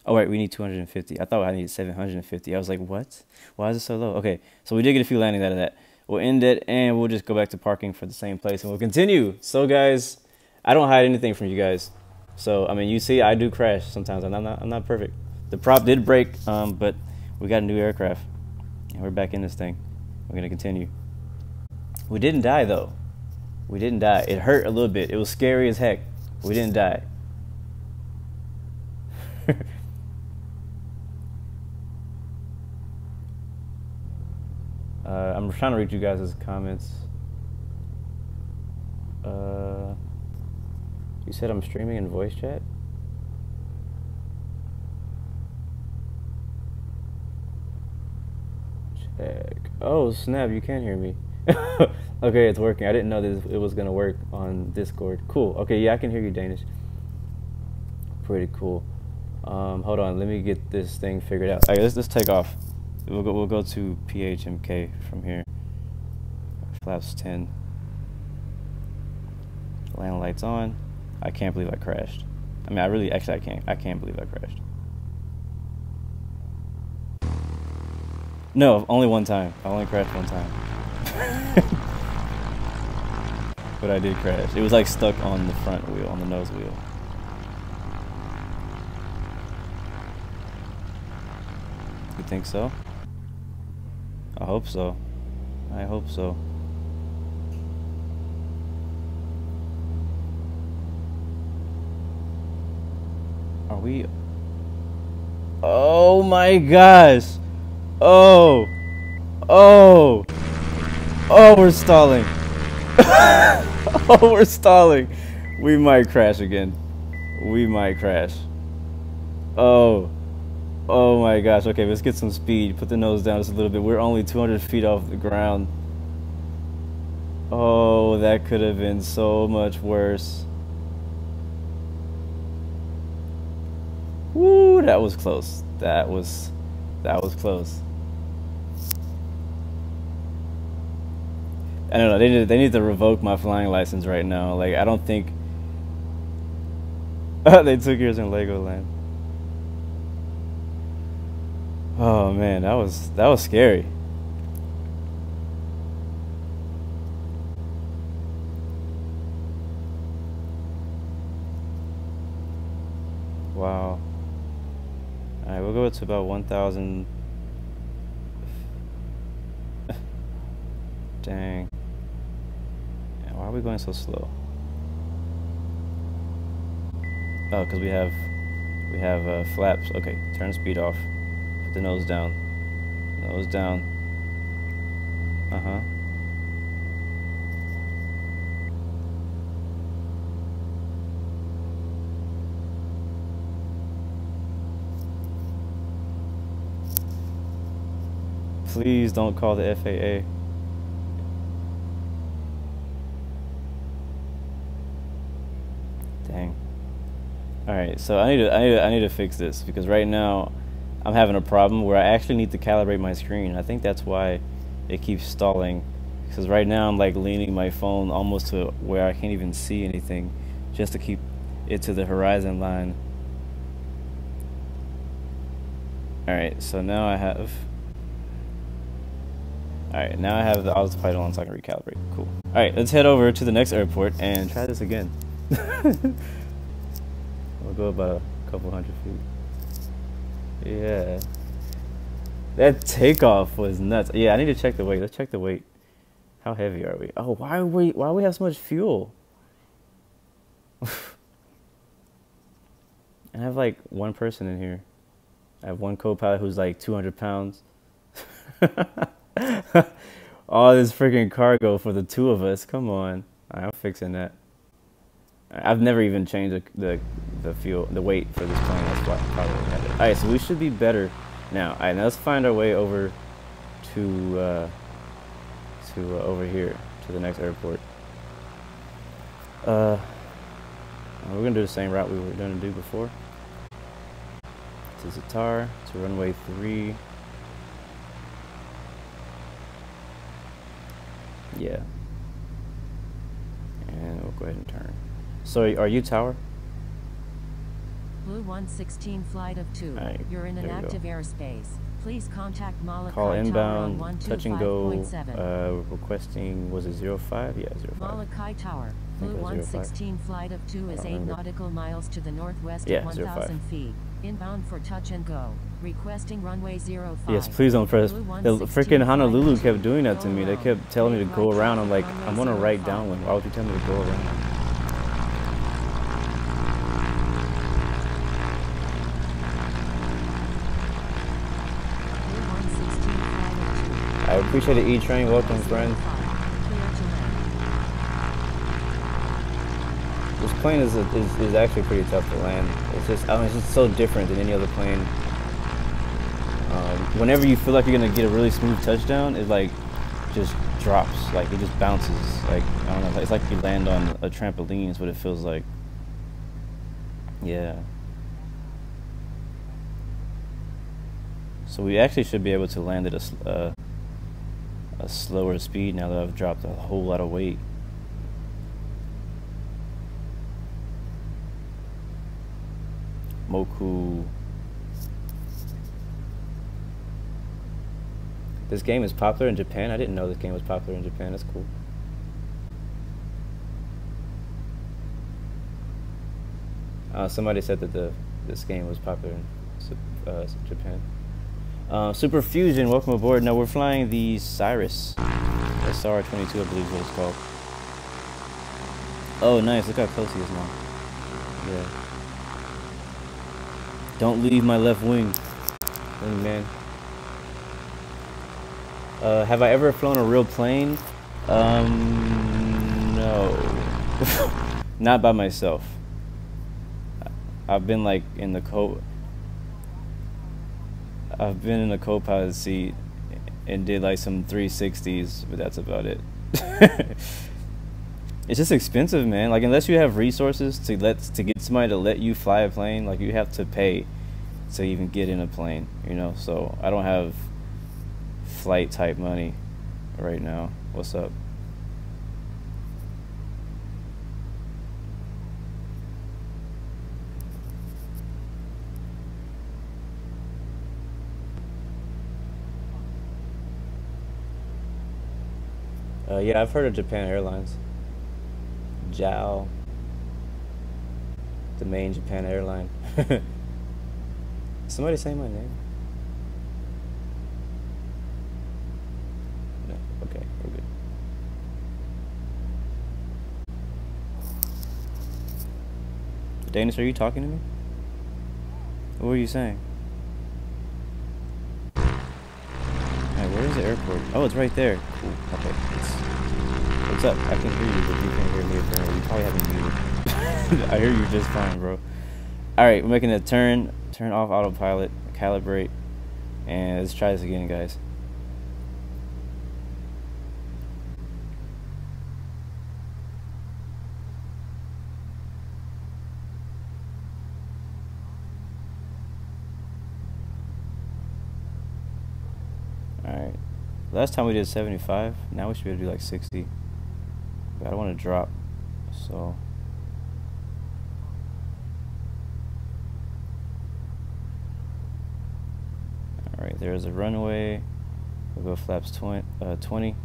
Oh, wait, we need 250. I thought I needed 750. I was like, what? Why is it so low? Okay, so we did get a few landings out of that. We'll end it, and we'll just go back to parking for the same place, and we'll continue. So, guys, I don't hide anything from you guys. So, I mean, you see, I do crash sometimes, and I'm not perfect. The prop did break, but we got a new aircraft, and we're back in this thing. We're going to continue. We didn't die, though. We didn't die. It hurt a little bit. It was scary as heck. We didn't die. I'm trying to read you guys' comments. You said I'm streaming in voice chat? Check. Oh, snap, you can hear me. Okay, it's working. I didn't know this it was going to work on Discord. Cool. Okay, yeah, I can hear you, Danish. Pretty cool. Hold on, let me get this thing figured out. All right, let's take off. We'll go to PHMK from here. Flaps 10. Land lights on. I can't believe I crashed. I mean, I can't believe I crashed. No, only one time. I only crashed one time. But I did crash. It was like stuck on the front wheel, on the nose wheel. You think so? I hope so. I hope so. Are we? Oh my gosh! Oh! Oh! Oh, we're stalling! Oh, we're stalling! We might crash again. We might crash. Oh. Oh my gosh. Okay, let's get some speed. Put the nose down just a little bit. We're only 200 feet off the ground. Oh, that could have been so much worse. Woo, that was close. That was close. I don't know. They need to revoke my flying license right now. Like, I don't think they took yours in Legoland. Oh man, that was scary. Wow. Alright, we'll go to about 1,000. Dang. Yeah, why are we going so slow? Oh, because we have flaps. Okay, turn speed off. Put the nose down. Nose down. Uh-huh. Please don't call the FAA. Dang. All right, so I need to fix this because right now I'm having a problem where I actually need to calibrate my screen. I think that's why it keeps stalling. Because right now I'm like leaning my phone almost to where I can't even see anything, just to keep it to the horizon line. Alright, so now I have... Alright, now I have the autopilot on so I can recalibrate. Cool. Alright, let's head over to the next airport and try this again. We'll go about a couple hundred feet. Yeah. That takeoff was nuts. Yeah, I need to check the weight. Let's check the weight. How heavy are we? Oh, why do we have so much fuel? I have like one person in here. I have one co-pilot who's like 200 pounds. All this freaking cargo for the two of us. Come on. I'm fixing that. I've never even changed the fuel, the weight for this plane. That's why I probably have it. All right, so we should be better now. All right, now let's find our way over to over here to the next airport. We're gonna do the same route we were gonna do before. To Zatar, to runway 3. Yeah. And we'll go ahead and turn. So are you tower? Blue 116 flight of 2. Right, You're in an active airspace. Please contact Molokai call inbound, inbound, touch and go, requesting, was it 05? Yeah, 05. Molokai Tower, Blue 116 flight of 2 is 8 nautical miles to the northwest of 1,000 feet. Inbound for touch and go. Requesting runway 05. Yes, please don't press. The freaking Honolulu kept doing that to me. They kept telling me to go around. I'm like, I'm gonna write down one. Why would you tell me to go around? I appreciate it, E-Train. Welcome, friend. This plane is actually pretty tough to land. It's just, I mean, it's just so different than any other plane. Whenever you feel like you're gonna get a really smooth touchdown, it like just drops, like it just bounces. Like, I don't know, it's like you land on a trampoline is what it feels like. Yeah. So we actually should be able to land at a slower speed now that I've dropped a whole lot of weight. Moku. This game is popular in Japan. I didn't know this game was popular in Japan. That's cool. Somebody said that this game was popular in Japan. Super Fusion, welcome aboard. Now we're flying the Cyrus SR-22, I believe is what it's called. Oh, nice. Look how close he is now. Yeah. Don't leave my left wing, man. Have I ever flown a real plane? No. Not by myself. I've been like in the co-pilot seat and did like some 360s, but that's about it. It's just expensive, man. Like, unless you have resources to get somebody to let you fly a plane, like, you have to pay to even get in a plane, you know. So I don't have flight type money right now. What's up? Yeah, I've heard of Japan Airlines. JAL, the main Japan airline. Somebody say my name. No, okay, we're good. Danish, are you talking to me? What were you saying? Alright, where is the airport? Oh, it's right there. Cool. Okay, what's up? I can hear you, but you can't hear me apparently. You probably haven't muted. I hear you just fine, bro. Alright, we're making a turn off autopilot, calibrate, and let's try this again, guys. Last time we did 75. Now we should be able to do like 60. But I don't want to drop. So. Alright, there's a runway. We'll go flaps 20.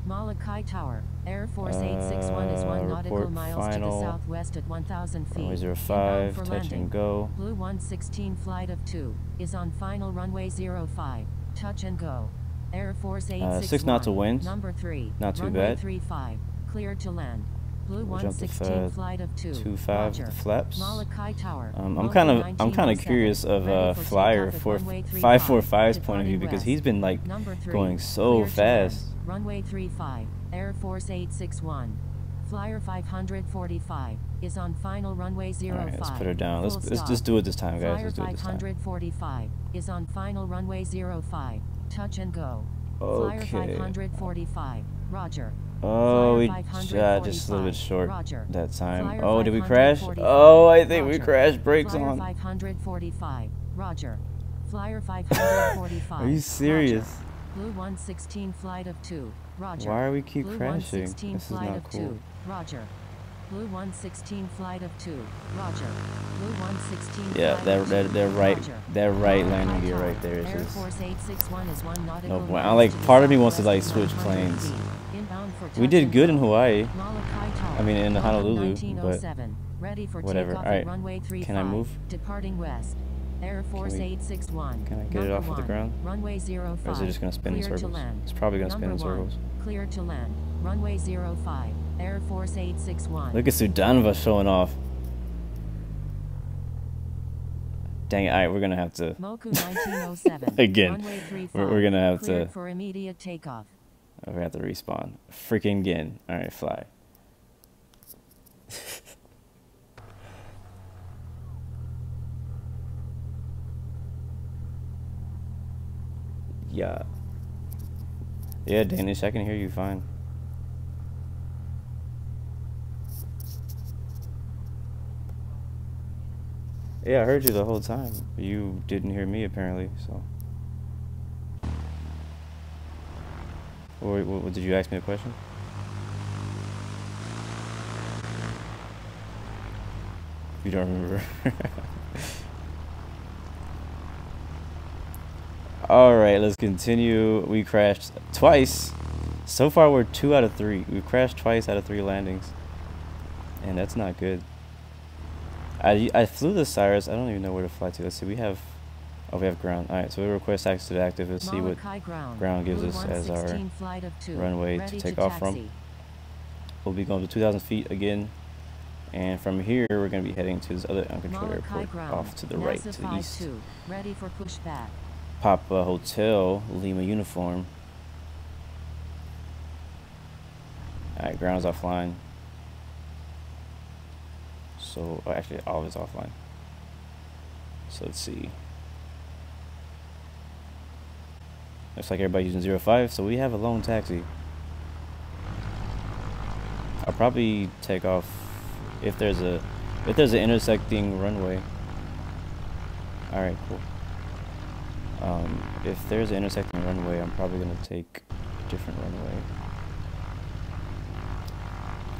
Molokai Tower, Air Force 861 is 1 nautical miles to the southwest at 1,000 feet. Runway 05, Inbound for touch landing. and go. Blue 116 flight of 2 is on final runway 05, touch and go. Air Force 861, 6 knots of wind. number 3, Not too runway bad. 35, clear to land. Blue We'll jump to 116 flight of 2, 25 Roger. with the flaps. Molokai Tower, I'm kind of curious of Flyer for 545's point of view because he's been like going so fast. Runway 35, Air Force 861. Flyer 545 is on final runway 05. Alright, let's put her down. Let's just do it this time, guys. Let's do it this time. Flyer 545 is on final runway 05. Touch and go. Okay. Flyer 545. Roger. Oh, we Flyer just a little bit 545, short Roger. that time. Flyer Oh, did we crash? 545, Oh, I think we Roger. crashed. Brakes Flyer on. 545. Roger. Flyer 545. Are you serious? Roger. Blue 116 flight of 2. Roger. Why are we keep Blue crashing? 116 This is flight not of cool. 2. Roger. Blue 116 flight of 2. Roger. Blue 116 Yeah, flight that of that 2. that right Roger. that right Molokai landing gear Tower, right there is Air just Force 861 is 1 nautical no point. miles I like to the part of me wants to like southwest switch at 900 planes. feet. Inbound for We touch did and good in go. Hawaii. Molokai Tower, I mean in Gobal Honolulu, but 1907. Ready for whatever. takeoff Alright, at runway 35. can I move? Departing west. Air Force we- 861. can I get it Number off of the 1, ground? Runway 05. Or is it just gonna spin in Clear to circles? land. It's probably gonna spin in Number 1, circles. Clear to land. Runway 05. Air Force 861. Look at Sudanva showing off. Dang it! Alright, we're gonna have to. Moku 1907. Again, Runway 35. we're gonna have Cleared to. for immediate takeoff. We're gonna have to respawn. Freaking again. Alright, fly. Yeah. Yeah, Danish, I can hear you fine. Yeah, I heard you the whole time. You didn't hear me apparently, so. Or did you ask me a question? You don't remember. Alright, let's continue. We crashed twice. So far we're 2 out of 3. We've crashed twice out of 3 landings. And that's not good. I flew the Cyrus. I don't even know where to fly to. Let's see, we have ground. Alright, so we request access to the active. Let's see what Molokai ground gives Blue us as our 116 flight of 2. runway to Ready take off from. taxi. We'll be going to 2,000 feet again. And from here, we're going to be heading to this other uncontrolled Molokai airport ground. off to the right, NASA to the east. 52. Ready for pushback. Papa Hotel, Lima uniform. Alright, ground's offline. So, actually, all of it's offline. So, let's see. Looks like everybody's using 05, so we have a lone taxi. I'll probably take off if there's an intersecting runway. Alright, cool. If there's an intersecting runway, I'm probably gonna take a different runway.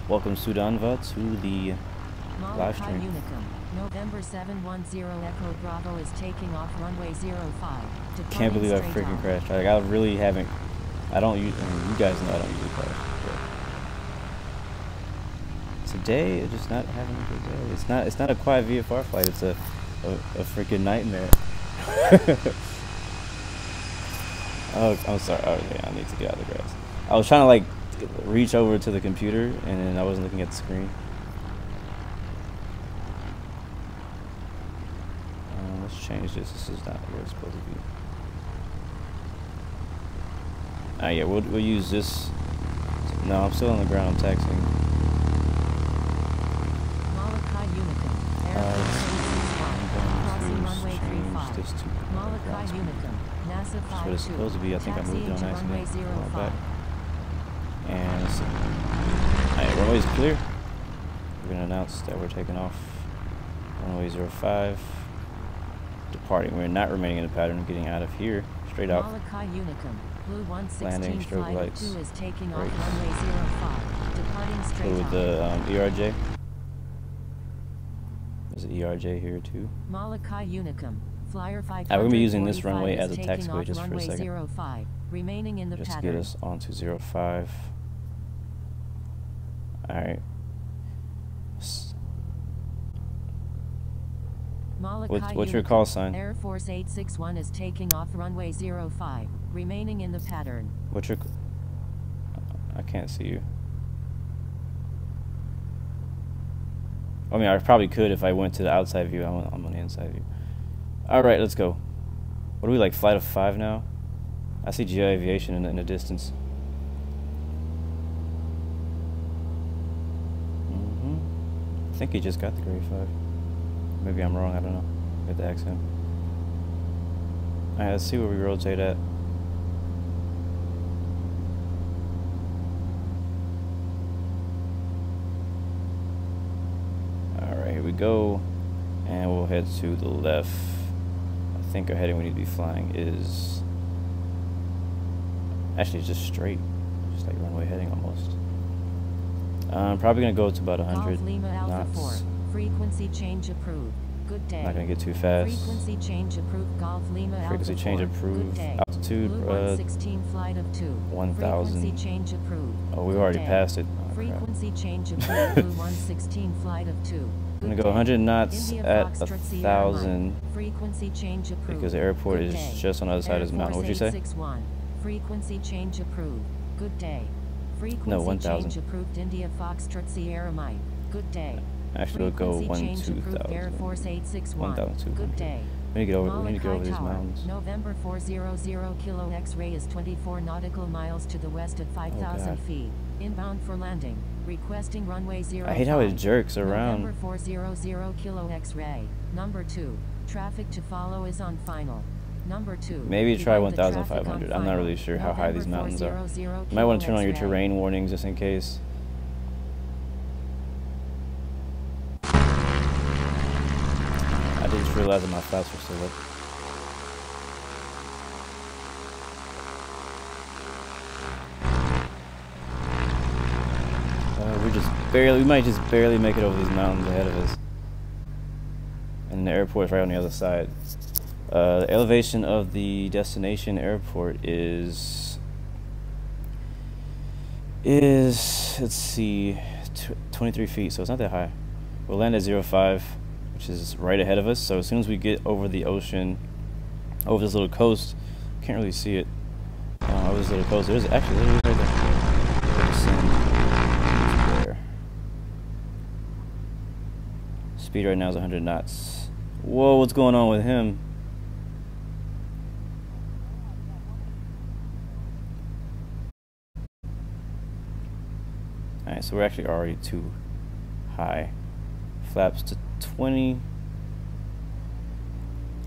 Welcome Sudanva to the live Molokai stream. Unicum. November 710 Echo Bravo is taking off runway 05. Can't believe I departing freaking straight crashed. Like I really haven't. I don't use. I mean, you guys know I don't usually crash. But today, it's just not having a good day. It's not a quiet VFR flight. It's a freaking nightmare. Oh, I'm sorry. Oh, yeah, I need to get out of the grass. I was trying to like reach over to the computer, and then I wasn't looking at the screen. Let's change this. This is not where it's supposed to be. Yeah, we'll use this. No, I'm still on the ground. I'm taxiing. Molokai Unicum. Crossing runway 35. This to Molokai Unicum. NASA 52. That's what it's supposed to be. I think I moved it on runway accident. A while 05. back. And let's see. Alright, runway's clear. We're gonna announce that we're taking off. Runway 05. Departing. We're not remaining in the pattern. Getting out of here straight out. Molokai Unicum, Blue 116 Landing, strobe flight lights, of 2 is taking off brakes. runway 05, departing So straight with on. the ERJ. There's an ERJ here too. Molokai Unicum, Flyer 545 we're gonna be using this runway is as a taking taxiway off just for a runway second. 05, remaining in the Just to pattern. get us onto 05. Alright. What's your call sign? Air Force 861 is taking off runway 05, remaining in the pattern. What's your... I can't see you. I mean, I probably could if I went to the outside view. I'm on the inside view. Alright, let's go. What are we, like, flight of 5 now? I see GI Aviation in the distance. I think he just got the grade 5. Maybe I'm wrong, I don't know. I have to ask him. Alright, let's see where we rotate at. Alright, here we go. And we'll head to the left. I think our heading we need to be flying is... Actually, it's just straight. Just like runway heading almost. I'm probably going to go to about 100 knots. Frequency change approved. Good day. Not going to get too fast. Frequency change approved. Golf Lima Frequency Alpha change 4. approved. Altitude, Blue 116 flight of 2. 1,000. Frequency change approved. Oh, we've Good already day. passed it. Oh, Frequency change approved. Blue 116 flight of 2. I'm going to go 100 knots India at Foxtrot Sierra 1,000 Mike. Frequency change approved. because the airport Good is day. just on the other side of this mountain. What'd you say? 861. Frequency change approved. Good day. Frequency No, 1,000. change approved. India Foxtrot Sierra Mike. Good day. Actually, we'll go Frequency change approved. Air 1,200. Force 861. 1,200. Good day. We need to get over these Tower, mountains. November 400 Kilo X-ray is 24 nautical miles to the west at 5,000 God. feet. Inbound for landing. Requesting runway 05. I hate how it jerks around. November 400 Kilo X-ray. Number 2. Traffic to follow is on final. Number 2. Maybe try Behind the traffic 1,500. on I'm not final. really sure how high these November mountains are. 400 You might want to turn on your Kilo terrain warnings just in case. I just realized that my flaps were still up. We might just barely make it over these mountains ahead of us. And the airport is right on the other side. The elevation of the destination airport is let's see, 23 feet, so it's not that high. We'll land at 05, which is right ahead of us. So as soon as we get over the ocean, over this little coast, can't really see it. Over this little coast, there's actually literally right there. Speed right now is 100 knots. Whoa, what's going on with him? Alright, so we're actually already too high. Flaps to 20.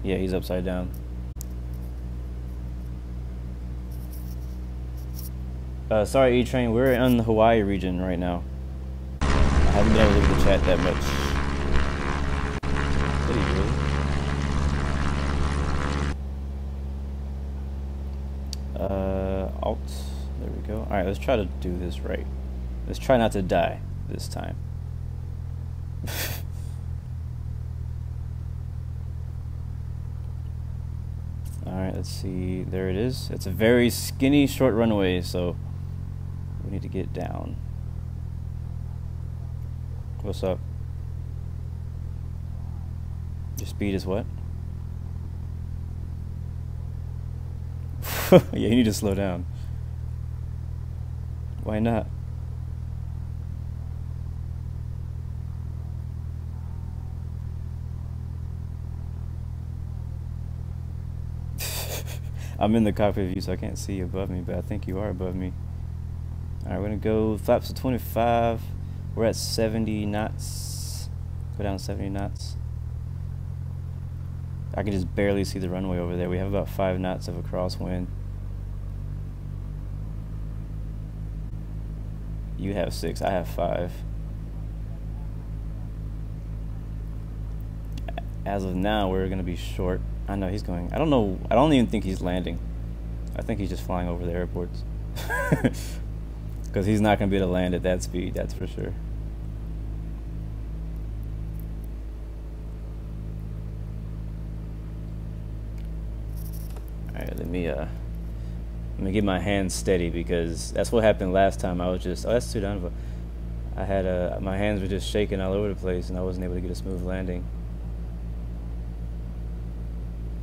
Yeah, he's upside down. Sorry, E-Train, we're in the Hawaii region right now. I haven't been able to look at the chat that much. Did he really? Alt. There we go. Alright, let's try to do this right. Let's try not to die this time. Alright, let's see. There it is. It's a very skinny, short runway, so we need to get down. What's up? Your speed is what? Yeah, you need to slow down. Why not? I'm in the cockpit view, so I can't see you above me, but I think you are above me. Alright, we're gonna go flaps to 25. We're at 70 knots. Go down 70 knots. I can just barely see the runway over there. We have about 5 knots of a crosswind. You have 6, I have 5. As of now, we're gonna be short. I know he's going. I don't know. I don't even think he's landing. I think he's just flying over the airports. Because he's not going to be able to land at that speed, that's for sure. Alright, let me get my hands steady, because that's what happened last time. I was just, oh, that's too down. I had my hands were just shaking all over the place, and I wasn't able to get a smooth landing.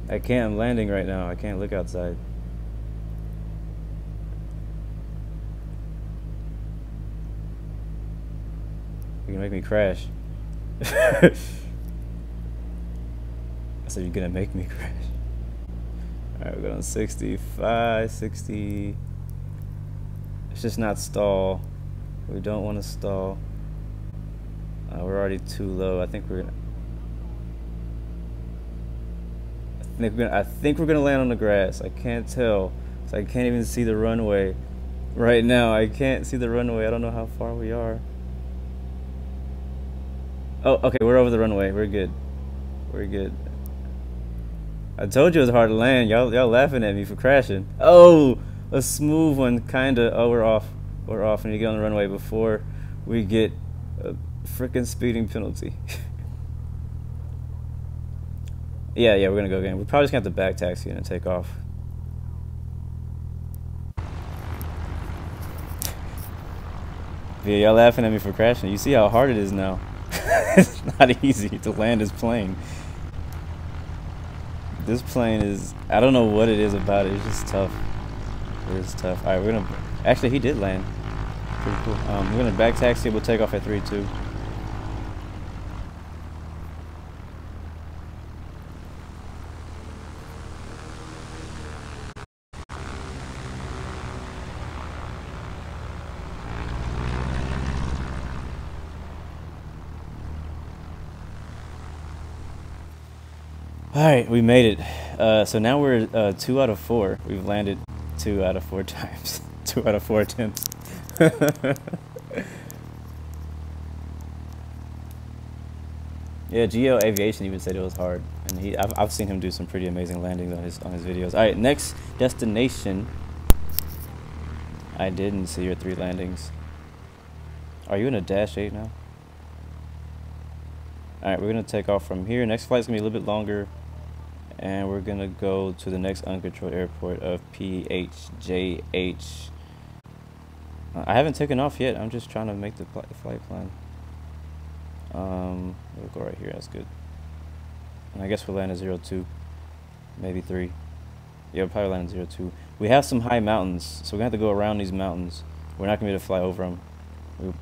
I can't, I'm landing right now. I can't look outside. You're gonna make me crash. I said you're gonna make me crash. Alright, we're going 65, 60. Let's just not stall. We don't want to stall. We're already too low. I think we're gonna land on the grass. I can't tell. So I can't even see the runway right now. I can't see the runway. I don't know how far we are. Oh, okay, we're over the runway. We're good. We're good. I told you it was hard to land. Y'all laughing at me for crashing. Oh, a smooth one, kinda. Oh, we're off. We're off. We need to get on the runway before we get a freaking speeding penalty. Yeah, we're gonna go again. We're probably just gonna have to back taxi and take off. Yeah, y'all laughing at me for crashing. You see how hard it is now. It's not easy to land this plane. This plane is, I don't know what it is about it. It's just tough. It is tough. All right, we're gonna, actually he did land. Pretty cool. We're gonna back taxi. We'll take off at 3-2. Alright, we made it. So now we're 2 out of 4. We've landed 2 out of 4 times. 2 out of 4 attempts. Yeah, Geo Aviation even said it was hard, and I've seen him do some pretty amazing landings on his videos. Alright, next destination. I didn't see your 3 landings. Are you in a -8 now? Alright, we're gonna take off from here. Next flight's gonna be a little bit longer. And we're gonna go to the next uncontrolled airport of PHJH. I haven't taken off yet. I'm just trying to make the flight plan. We'll go right here. That's good. And I guess we'll land at 02, maybe 3. Yeah, we'll probably land at 02. We have some high mountains, so we're gonna have to go around these mountains. We're not gonna be able to fly over them. We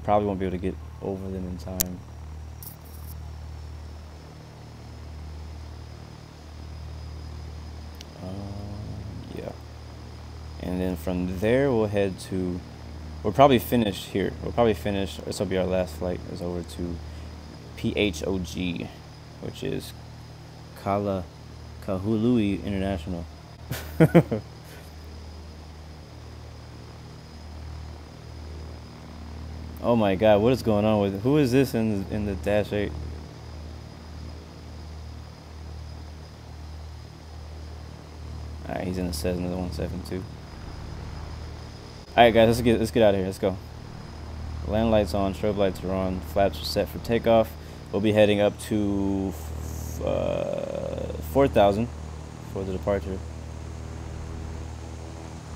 probably won't be able to get over them in time. Yeah, and then from there we'll head to, we'll probably finish here. We'll probably finish, this will be our last flight, is over to PHOG, which is Kahului International. Oh my god, what is going on with, who is this in the -8? Alright, he's in the Cessna 172. Alright guys, let's get out of here. Let's go. Land lights on, strobe lights are on, flaps are set for takeoff. We'll be heading up to 4,000 for the departure.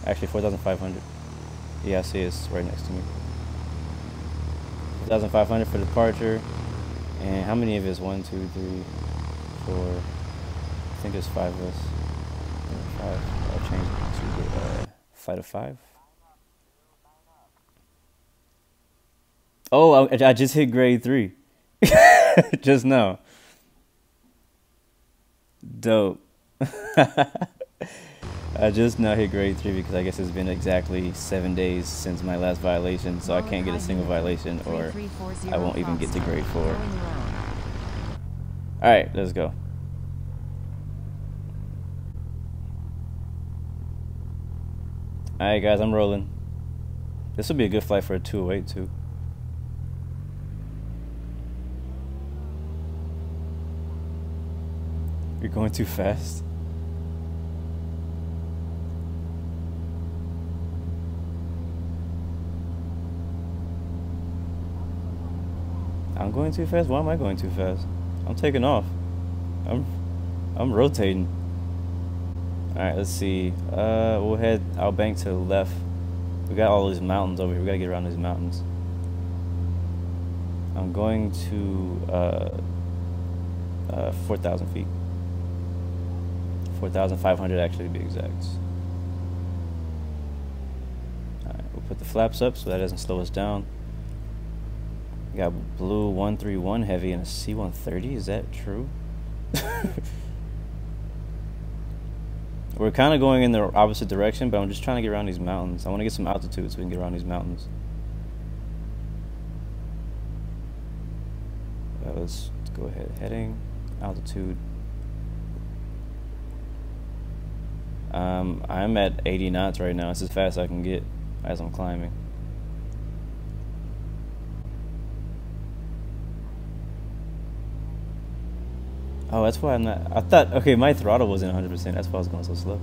Actually 4,500. Yeah, I see it's right next to me. 4,500 for departure. And how many of us? 1, 2, 3, 4. I think there's 5 of us. 5. I'll change it to the flight of 5. Oh, I just hit grade 3. Just now. Dope. I just now hit grade 3 because I guess it's been exactly 7 days since my last violation, so I can't get a single violation, or I won't even get to grade 4. Alright, let's go. Alright guys, I'm rolling. This will be a good flight for a 208 too. You're going too fast. I'm going too fast? Why am I going too fast? I'm taking off. I'm rotating. Alright, let's see. We'll head our bank to the left. We got all these mountains over here. We gotta get around these mountains. I'm going to 4,000 feet. 4,500 actually to be exact. Alright, we'll put the flaps up so that doesn't slow us down. We got blue 131 heavy and a C-130. Is that true? We're kind of going in the opposite direction, but I'm just trying to get around these mountains. I want to get some altitude so we can get around these mountains. Let's go ahead. Heading, altitude. I'm at 80 knots right now. It's as fast as I can get as I'm climbing. Oh, that's why I'm not. I thought, okay, my throttle wasn't 100%. That's why I was going so slow.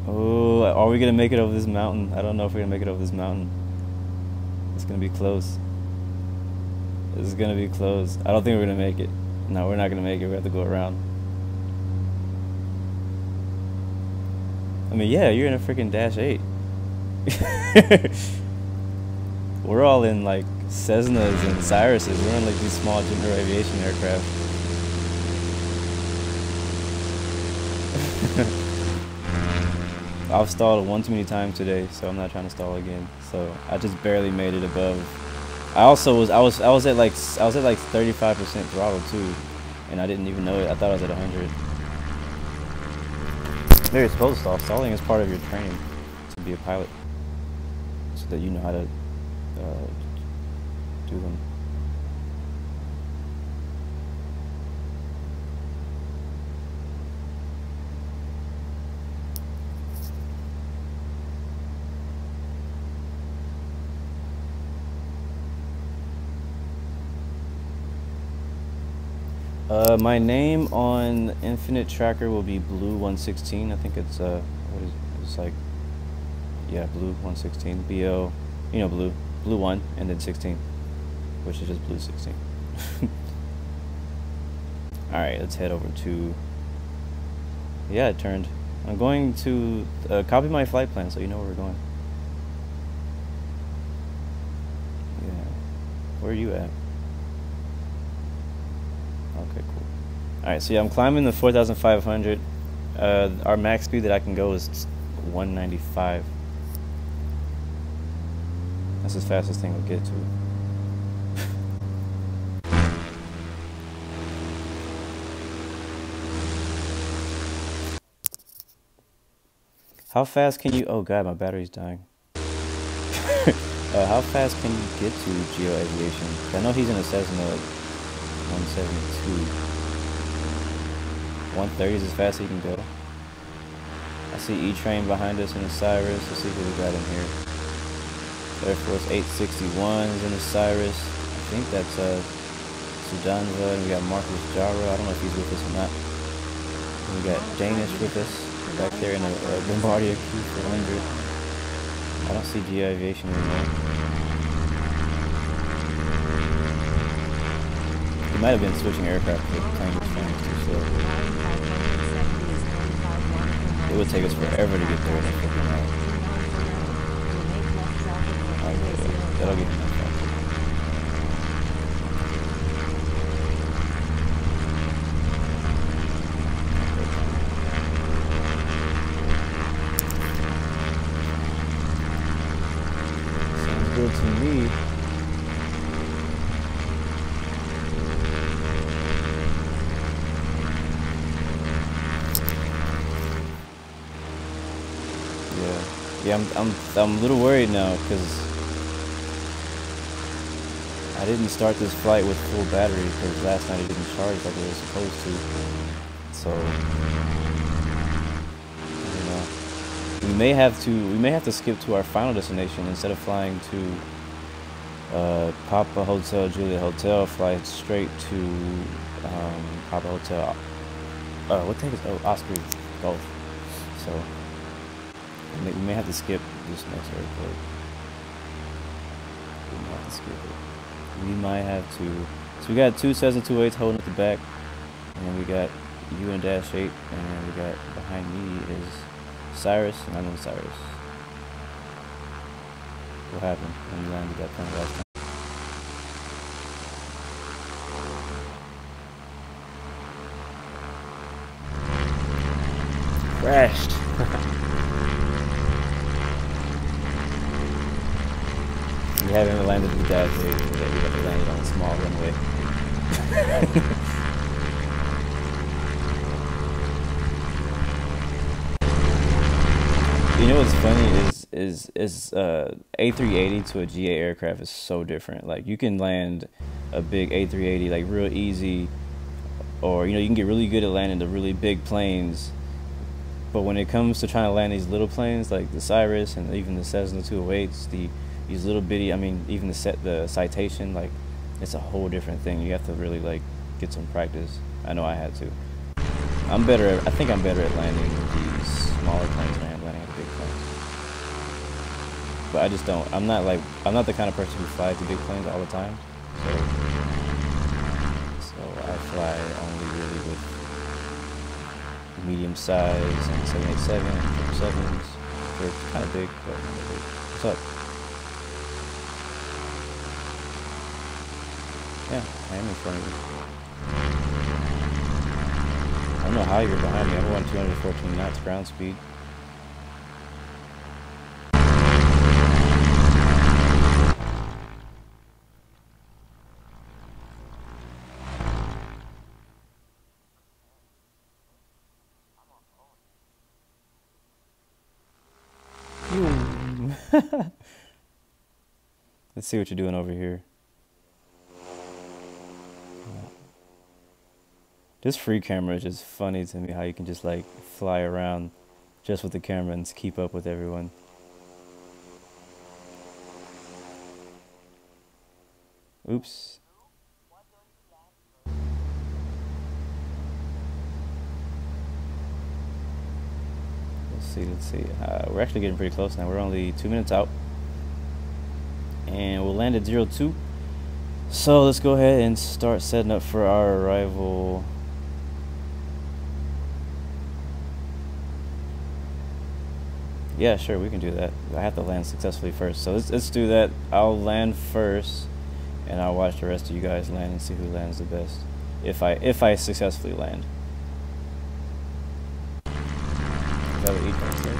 Oh, are we gonna make it over this mountain? I don't know if we're gonna make it over this mountain. It's gonna be close. This is gonna be close. I don't think we're gonna make it. No, we're not gonna make it. We have to go around. I mean, yeah, you're in a freaking Dash 8. We're all in like Cessnas and Cyruses. We're in like these small general aviation aircraft. I've stalled one too many times today, so I'm not trying to stall again. So I just barely made it above. I was at like 35% throttle too, and I didn't even know it. I thought I was at 100. You're supposed to stall. Stalling is part of your training to be a pilot, so that you know how to do them. My name on Infinite Tracker will be Blue 116. I think it's what is it? It's like, yeah, Blue 116. BO, you know, Blue 1 and then 16, which is just Blue 16. All right, let's head over to. Yeah, it turned. I'm going to copy my flight plan so you know where we're going. Yeah, where are you at? Okay, cool. Alright, so yeah, I'm climbing the 4,500. Our max speed that I can go is 195. That's as fast as this thing will get to. How fast can you... Oh god, my battery's dying. How fast can you get to Geo Aviation? I know he's in a Cessna 172. 130 is as fast as he can go. I see E-Train behind us in the Cyrus. Let's see who we got in here. Air Force 861s in the Cyrus. I think that's Sudanza, and we got Marcus Jara. I don't know if he's with us or not. And we got Danish with us back there in a Bombardier Q400. I don't see GI Aviation anymore. He might have been switching aircraft because the plane was flying too slow. It would take us forever to get there in a freaking hour. Okay, yeah, that'll get enough traffic. Sounds good to me. Yeah, I'm a little worried now because I didn't start this flight with full battery because last night it didn't charge like it was supposed to. So I don't know. We may have to skip to our final destination instead of flying to Papa Hotel Juliet Hotel. Fly straight to Papa Hotel. What tank is Osprey Golf? So. We may have to skip this next airport. We might have to skip it. We might have to. So we got two 728s holding at the back, and then we got you and -8, and then we got behind me is Cyrus, and I'm in Cyrus. What happened when you landed that plane last time? Crashed. We haven't landed the -8. We haven't landed on a small runway. You know what's funny is A380 to a GA aircraft is so different. Like you can land a big A380 like real easy, or you can get really good at landing the really big planes. But when it comes to trying to land these little planes like the Cyrus and even the Cessna 208s, these little bitty, I mean even the Citation, like it's a whole different thing. You have to really like get some practice. I know I had to. I think I'm better at landing these smaller planes than I am landing at big planes. But I just don't. I'm not the kind of person who flies the big planes all the time. So I fly only really with medium size and 787, 777s. They're kind of big, but not that big. What's up? Yeah, I am in front of you. I don't know how you're behind me. I'm going 214 knots ground speed. Let's see what you're doing over here. This free camera is just funny to me, how you can just like fly around just with the camera and keep up with everyone. Oops. Let's see. We're actually getting pretty close now. We're only 2 minutes out. And we'll land at 02. So let's go ahead and start setting up for our arrival. Yeah, sure, we can do that. I have to land successfully first. So let's do that. I'll land first, and I'll watch the rest of you guys land and see who lands the best. If I successfully land. Is that what E-Train said?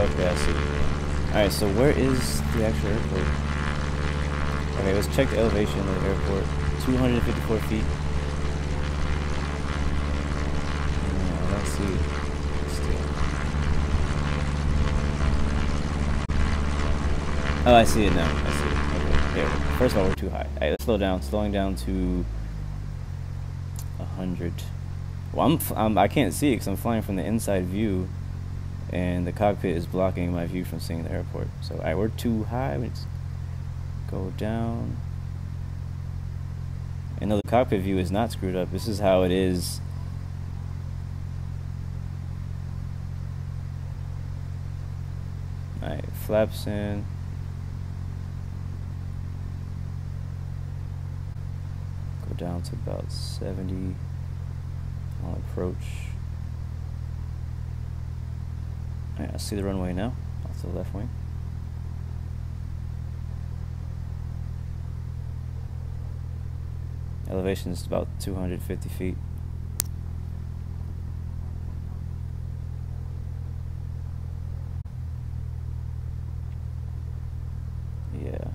Okay, I see. Alright, so where is the actual airport? Okay, let's check the elevation of the airport. 254 feet. I don't see it. Oh, I see it now. I see it. Okay. Yeah. First of all, we're too high. Alright, let's slow down. Slowing down to 100. Well, I can't see it because I'm flying from the inside view, and the cockpit is blocking my view from seeing the airport. So, alright, we're too high. Let's go down. And no, the cockpit view is not screwed up. This is how it is. Alright, flaps in. Go down to about 70. I'll approach. Alright, I see the runway now, off to the left wing. Elevation is about 250 feet. Yeah.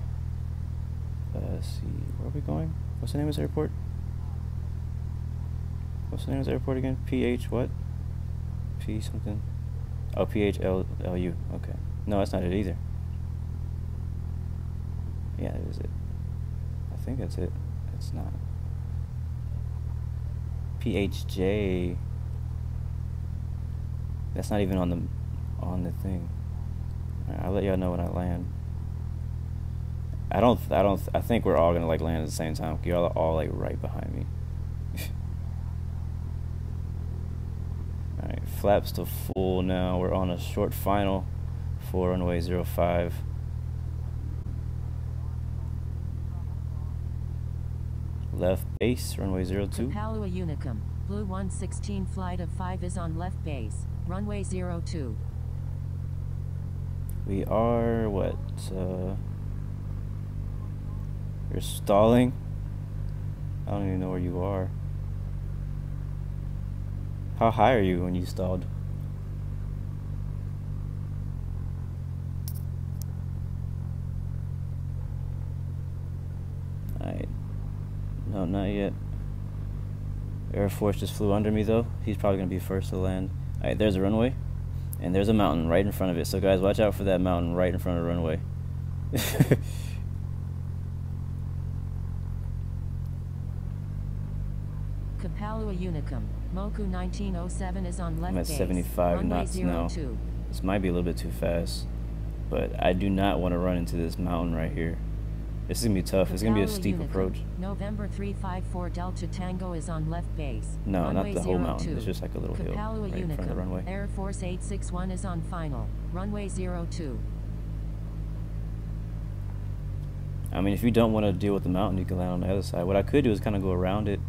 Let's see, where are we going? What's the name of this airport? What's the name of this airport again? PH what? P something? Oh, PHLU. Okay. No, that's not it either. Yeah, that is it. I think that's it. It's not. PHJ. That's not even on the thing. Right, I'll let y'all know when I land. I think we're all gonna like land at the same time. Y'all are all like right behind me. flaps to full now. We're on a short final for runway 05. Left base, runway 02. Kapalua Unicum, Blue 116 flight of 5 is on left base, runway 02. We are, what, you're stalling? I don't even know where you are. How high are you when you stalled? Alright. No, not yet. Air Force just flew under me though. He's probably going to be first to land. Alright, there's a runway. And there's a mountain right in front of it. So guys, watch out for that mountain right in front of the runway. Kapalua Unicum, Moku 1907 is on left I'm at base, 75 knots now. 02. This might be a little bit too fast. But I do not want to run into this mountain right here. This is going to be tough. It's going to be a steep Unicum, approach. November 354 Delta Tango is on left base. No, runway not the whole 02. mountain. It's just like a little hill Kapalua right in front of the Unicum, runway. Air Force 861 is on final. Runway 02. I mean, if you don't want to deal with the mountain, you can land on the other side. What I could do is kind of go around it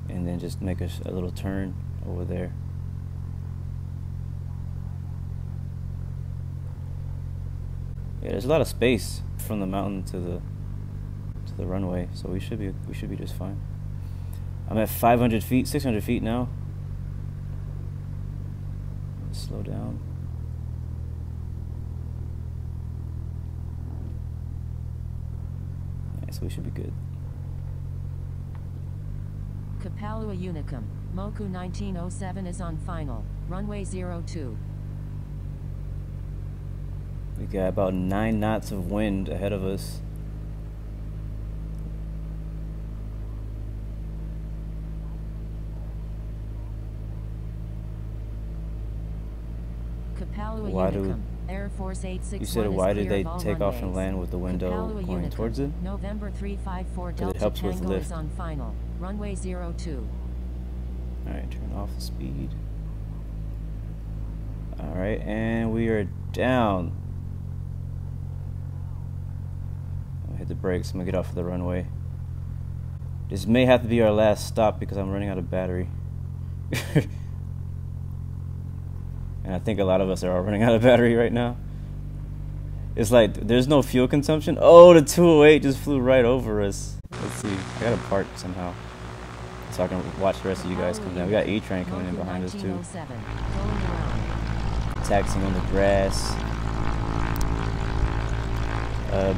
and then just make a little turn over there. Yeah, there's a lot of space from the mountain to the runway, so we should be just fine. I'm at 500 feet, 600 feet now. Slow down. Yeah, so we should be good. Kapalua Unicum, Moku 1907 is on final. Runway 02. We got about 9 knots of wind ahead of us. Kapalua Why Unicum, Air Force 861 You said is why clear did they of all take off and runways. land with the window Kapalua going Unicum, towards it? November 354 'Cause it Delta helps with Tango lift. is on final. Runway 02. Alright, turn off the speed. Alright, and we are down. I'll hit the brakes. I'm gonna get off of the runway. This may have to be our last stop because I'm running out of battery. And I think a lot of us are all running out of battery right now. It's like there's no fuel consumption. Oh, the 208 just flew right over us. Let's see. I gotta park somehow so I can watch the rest of you guys come down. We got E-Train coming in behind us too. 1907, going around. Taxiing on the grass.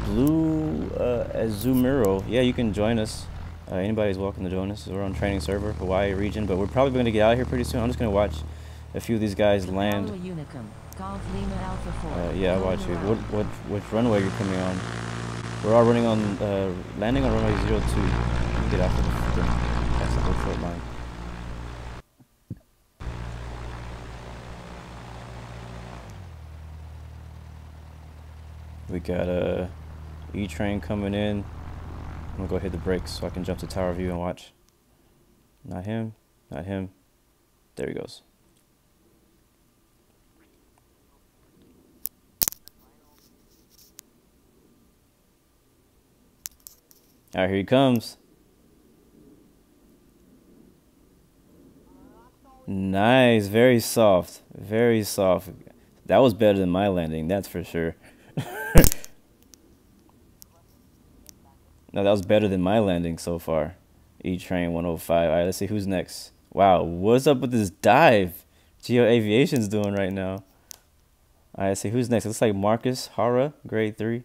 Blue Azumiro. Yeah, you can join us. Anybody's welcome to join us. We're on training server, Hawaii region, but we're probably going to get out of here pretty soon. I'm just going to watch a few of these guys land. Kapalua Unicum, Golf Lima Alpha 4. Yeah, I'll watch you. Which runway you're coming on? We're all running on, landing on runway 02. Get out of the that's the whole foot line. We got a E-Train coming in. I'm gonna go hit the brakes so I can jump to tower view and watch. Not him, not him. There he goes. Alright, here he comes. Nice, very soft, very soft. That was better than my landing, that's for sure. No, that was better than my landing so far. E-Train 105. All right, let's see who's next. Wow, what's up with this dive Geo Aviation's doing right now? All right, let's see who's next. It looks like Marcus Hara, grade 3.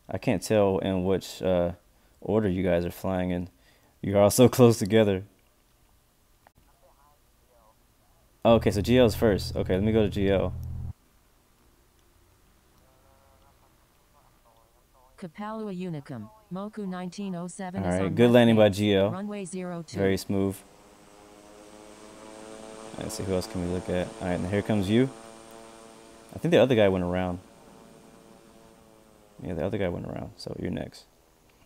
I can't tell in which order you guys are flying in. You're all so close together. Oh, okay, so GL's first. Okay, let me go to GL. Kapalua Unicum, Moku 1907 All is right, on good left landing by base, GL. Runway 02. Very smooth. Let's see who else can we look at. All right, and here comes you. I think the other guy went around. Yeah, the other guy went around, so you're next.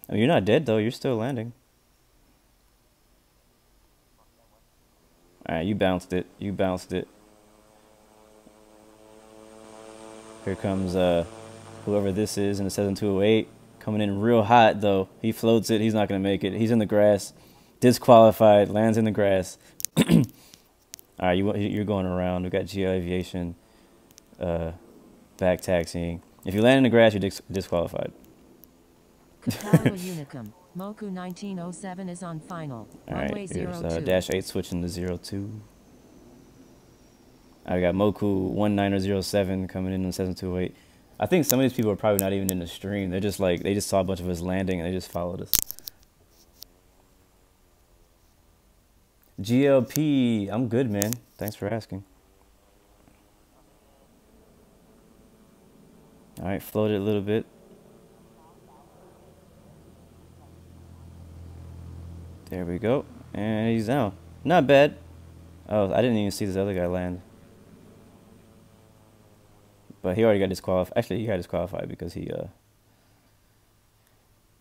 I mean, you're not dead though. You're still landing. All right, you bounced it. You bounced it. Here comes whoever this is in the 7208. Coming in real hot, though. He floats it. He's not going to make it. He's in the grass. Disqualified. Lands in the grass. All right, you're going around. We got Geo Aviation back taxiing. If you land in the grass, you're disqualified. Kapalua Unicum. Moku 1907 is on final. All Runway right, here's 02. Dash 8 switching to 02. I got Moku 1907 coming in on 7208. I think some of these people are probably not even in the stream. They're just like, they just saw a bunch of us landing and they just followed us. GLP, I'm good, man. Thanks for asking. All right, float it a little bit. There we go. And he's down. Not bad. Oh, I didn't even see this other guy land. But he already got disqualified. Actually, he got disqualified because he,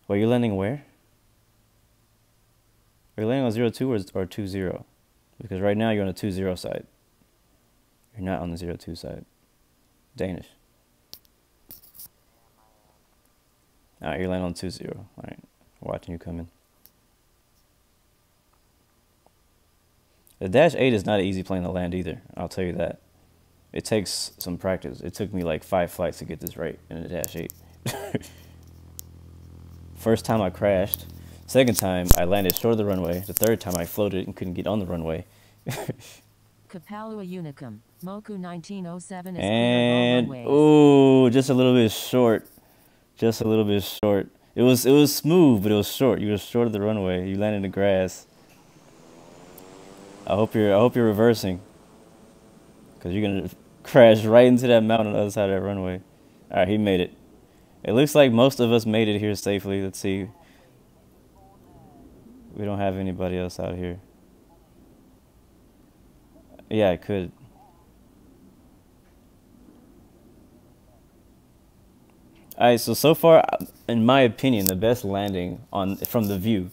Well, you're landing where? Are you landing on 02 or 20? Because right now you're on the 20 side. You're not on the 02 side. Danish. Alright, you're landing on 20. Alright, watching you come in. The Dash 8 is not an easy plane to land either, I'll tell you that. It takes some practice. It took me like 5 flights to get this right in the Dash 8. First time I crashed. Second time I landed short of the runway. The third time I floated and couldn't get on the runway. Kapalua Unicum. Moku 1907 is And clear all runways. ooh, just a little bit short. Just a little bit short. It was smooth, but it was short. You were short of the runway. You landed in the grass. I hope you're reversing, because you're gonna crash right into that mountain on the other side of that runway. All right, he made it. It looks like most of us made it here safely. Let's see. We don't have anybody else out here. Yeah, I could. All right, so far, in my opinion, the best landing from the view.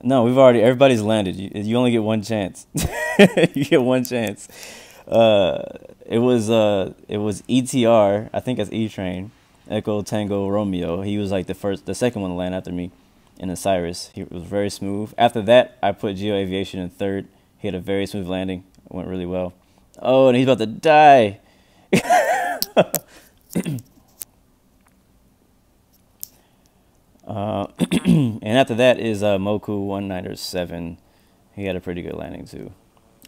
No, everybody's landed. You only get one chance. You get one chance. It was ETR. I think that's E-Train. Echo Tango Romeo. He was like the second one to land after me in the Cyrus. He was very smooth. After that, I put Geo Aviation in third. He had a very smooth landing. It went really well. Oh, and he's about to die. And after that is Moku 1907. He had a pretty good landing too.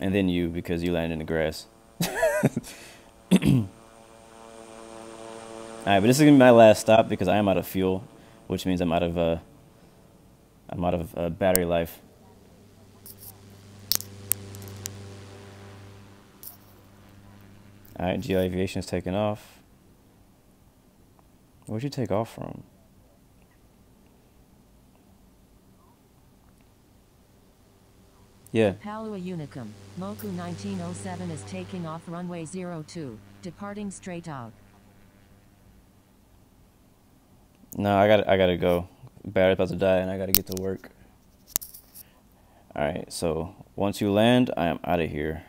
And then you, because you landed in the grass. Alright, but this is gonna be my last stop because I am out of fuel, which means I'm out of battery life. Alright, Geo Aviation is taking off. Where'd you take off from? Yeah. Kapalua Unicum. Moku 1907 is taking off runway 02, departing straight out. No, I gotta go. Battery's about to die and I gotta get to work. Alright, so once you land, I am out of here.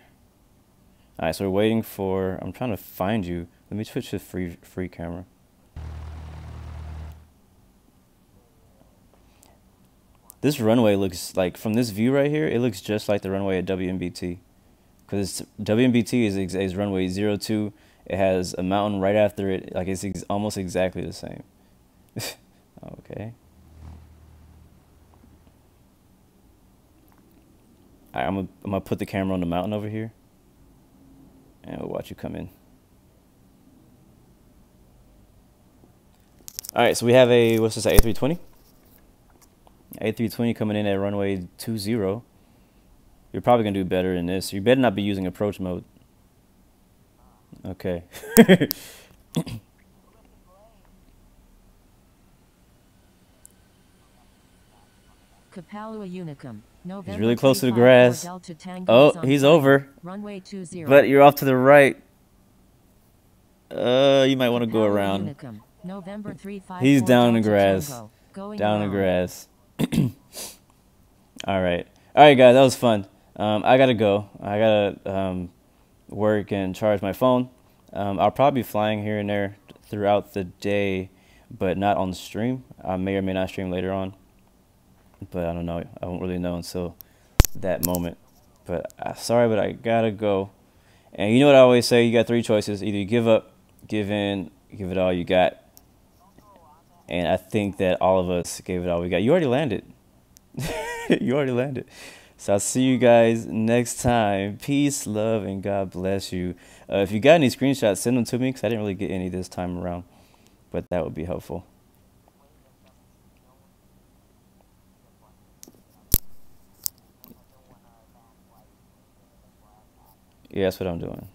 Alright, so we're waiting for, I'm trying to find you. Let me switch to free camera. This runway looks like, from this view right here, it looks just like the runway at WMBT. Because WMBT is runway 02. It has a mountain right after it. Like, it's almost exactly the same. Okay. Alright, I'm gonna put the camera on the mountain over here. And we'll watch you come in. Alright, so we have a, what's this, A320? A320 coming in at runway 20. You're probably going to do better in this. You better not be using approach mode. Okay. Kapalua Unicum. November He's really close to the 35 grass. Delta Tango Oh, is on he's final. over. Runway 20. But you're off to the right. You might want to go Kapalua around. Unicum. November 354 He's down in the Delta grass. Tango, going Down in the around. grass. Alright. Alright, guys, that was fun. I gotta go. I gotta work and charge my phone. I'll probably be flying here and there throughout the day, but not on the stream. I may or may not stream later on, but I don't know. I won't really know until that moment. But sorry, but I gotta go. And you know what I always say? You got three choices: either you give up, give in, give it all you got. And I think that all of us gave it all we got. You already landed. You already landed. So I'll see you guys next time. Peace, love, and God bless you. If you got any screenshots, send them to me because I didn't really get any this time around, but that would be helpful. Yeah, that's what I'm doing.